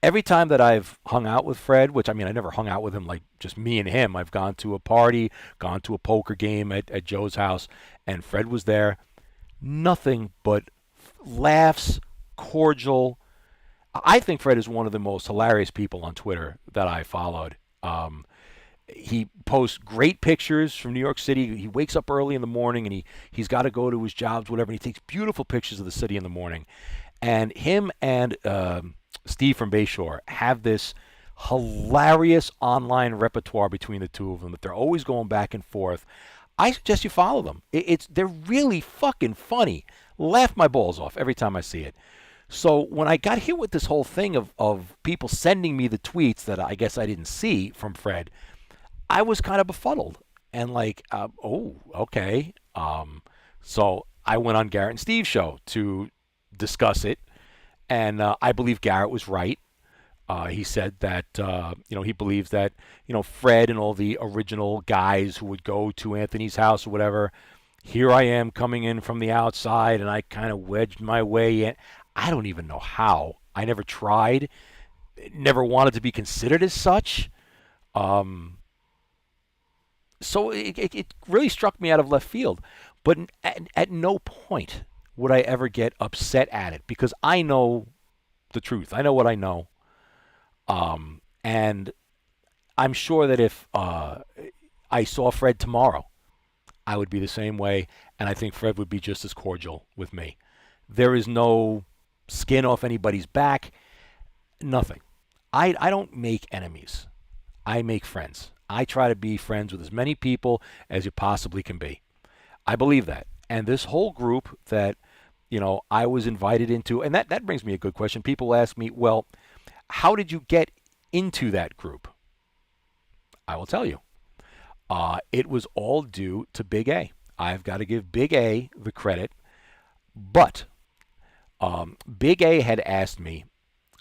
Every time that I've hung out with Fred, which, I mean, I never hung out with him like just me and him. I've gone to a party, gone to a poker game at Joe's house, and Fred was there. Nothing but laughs, cordial. I think Fred is one of the most hilarious people on Twitter that I followed. He posts great pictures from New York City. He wakes up early in the morning, and he's got to go to his jobs, whatever, and he takes beautiful pictures of the city in the morning. And him and Steve from Bayshore have this hilarious online repertoire between the two of them that they're always going back and forth. I suggest you follow them. They're really fucking funny. Laugh my balls off every time I see it. So when I got hit with this whole thing of people sending me the tweets that I guess I didn't see from Fred, I was kind of befuddled and like, oh, okay. So I went on Garrett and Steve's show to discuss it, and I believe Garrett was right. He said that, he believes that, Fred and all the original guys who would go to Anthony's house or whatever, here I am coming in from the outside, and I kind of wedged my way in. I don't even know how. I never tried, never wanted to be considered as such. So it really struck me out of left field. But at no point would I ever get upset at it, because I know the truth. I know what I know. And I'm sure that if I saw Fred tomorrow, I would be the same way, and I think Fred would be just as cordial with me. There is no skin off anybody's back, nothing. I don't make enemies. I make friends. I try to be friends with as many people as you possibly can be. I believe that. And this whole group that, I was invited into, and that brings me a good question. People ask me, well, how did you get into that group? I will tell you. It was all due to Big A. I've got to give Big A the credit. But Big A had asked me,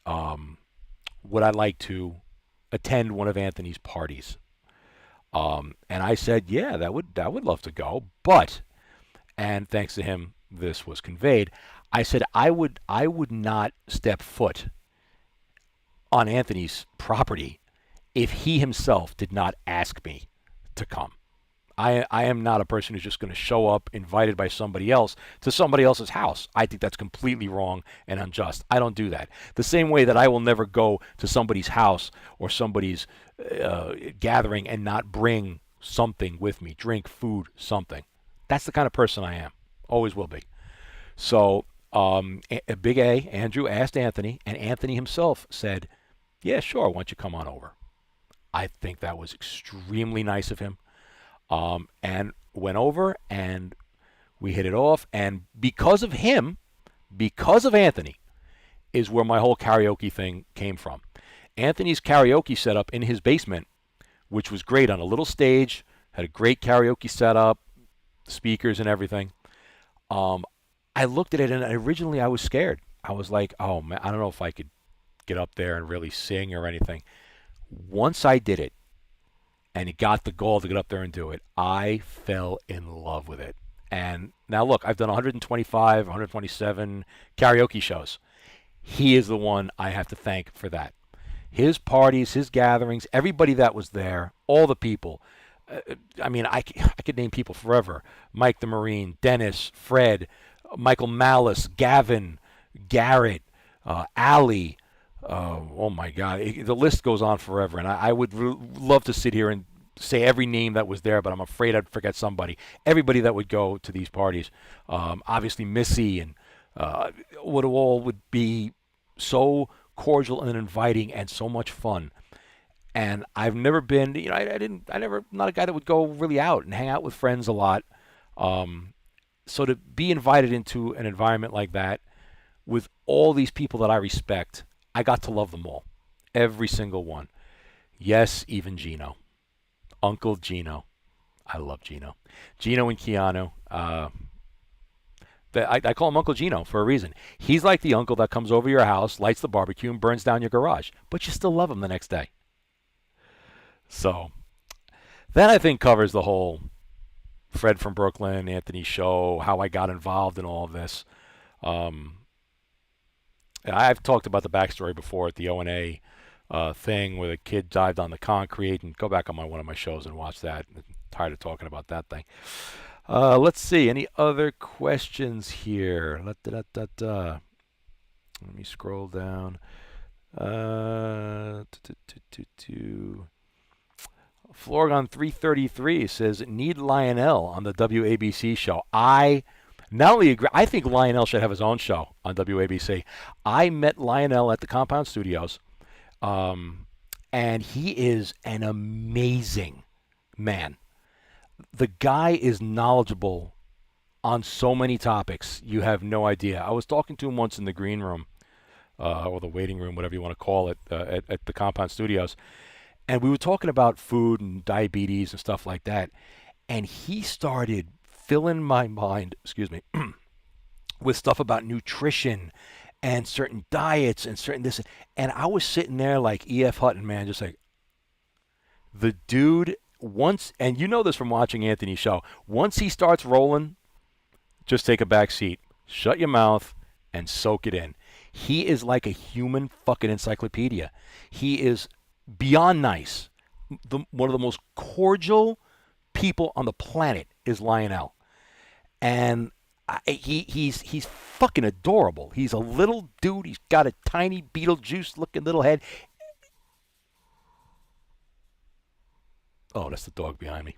would I like to attend one of Anthony's parties? And I said, yeah, I would love to go. But, and thanks to him, this was conveyed. I said I would not step foot on Anthony's property if he himself did not ask me to come. I am not a person who's just going to show up invited by somebody else to somebody else's house. I think that's completely wrong and unjust. I don't do that. The same way that I will never go to somebody's house or somebody's gathering and not bring something with me, drink, food, something. That's the kind of person I am. Always will be. So Big A, Andrew, asked Anthony, and Anthony himself said, yeah, sure, why don't you come on over? I think that was extremely nice of him. And went over, and we hit it off. And because of him, because of Anthony, is where my whole karaoke thing came from. Anthony's karaoke setup in his basement, which was great on a little stage, had a great karaoke setup, speakers and everything. I looked at it, and originally I was scared. I was like, oh, man, I don't know if I could get up there and really sing or anything. Once I did it, and he got the goal to get up there and do it, I fell in love with it. And now look, I've done 125, 127 karaoke shows. He is the one I have to thank for that. His parties, his gatherings, everybody that was there, all the people. I could name people forever. Mike the Marine, Dennis, Fred, Michael Malice, Gavin, Garrett, Allie, Oh my God, the list goes on forever, and I would love to sit here and say every name that was there, but I'm afraid I'd forget somebody. Everybody that would go to these parties, obviously Missy, and would be so cordial and inviting and so much fun. And I've never been, not a guy that would go really out and hang out with friends a lot. So to be invited into an environment like that with all these people that I respect, I got to love them all, every single one. Yes, even Gino, Uncle Gino. I love Gino. Gino and Keanu. I call him Uncle Gino for a reason. He's like the uncle that comes over your house, lights the barbecue, and burns down your garage, but you still love him the next day. So that, I think, covers the whole Fred from Brooklyn, Anthony show, how I got involved in all of this. And I've talked about the backstory before at the O&A thing where the kid dived on the concrete, and go back on one of my shows and watch that. I'm tired of talking about that thing. Let's see. Any other questions here? Let me scroll down. Florgon 333 says, need Lionel on the WABC show. I not only agree, I think Lionel should have his own show on WABC. I met Lionel at the Compound Studios, and he is an amazing man. The guy is knowledgeable on so many topics. You have no idea. I was talking to him once in the green room, or the waiting room, whatever you want to call it, at the Compound Studios. And we were talking about food and diabetes and stuff like that. And he started filling my mind, with stuff about nutrition and certain diets and certain this. And I was sitting there like E.F. Hutton, man, just like, the dude, once, and you know this from watching Anthony's show, once he starts rolling, just take a back seat, shut your mouth, and soak it in. He is like a human fucking encyclopedia. He is beyond nice. One of the most cordial people on the planet is Lionel. And he's fucking adorable. He's a little dude. He's got a tiny Beetlejuice-looking little head. Oh, that's the dog behind me.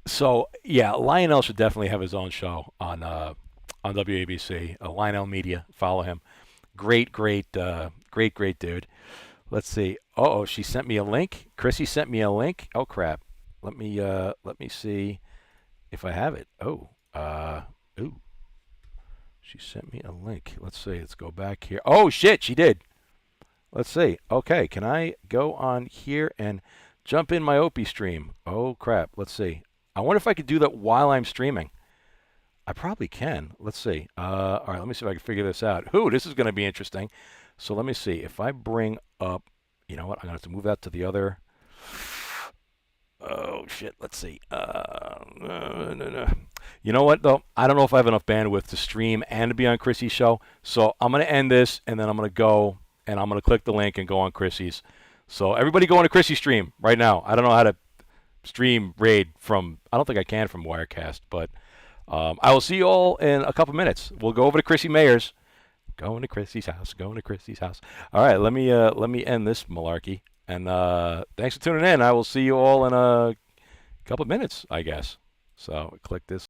So, yeah, Lionel should definitely have his own show on WABC. Lionel Media. Follow him. Great dude. Let's see. Oh, she sent me a link. Chrissy sent me a link. Oh crap. Let me see if I have it. She sent me a link. Let's see. Let's go back here. Oh shit, she did. Let's see. Okay, can I go on here and jump in my Opie stream? Oh crap. Let's see. I wonder if I could do that while I'm streaming. I probably can. Let's see. All right, let me see if I can figure this out. This is going to be interesting. So let me see. If I bring up, you know what? I'm going to have to move that to the other. Oh, shit. Let's see. No. You know what, though? I don't know if I have enough bandwidth to stream and to be on Chrissy's show. So I'm going to end this, and then I'm going to go, and I'm going to click the link and go on Chrissy's. So everybody go on to Chrissy's stream right now. I don't know how to stream Raid from, I don't think I can from Wirecast, but I will see you all in a couple minutes. We'll go over to Chrissy Mayer's. Going to Chrissy's house. All right, let me end this malarkey. And thanks for tuning in. I will see you all in a couple minutes, I guess. So click this.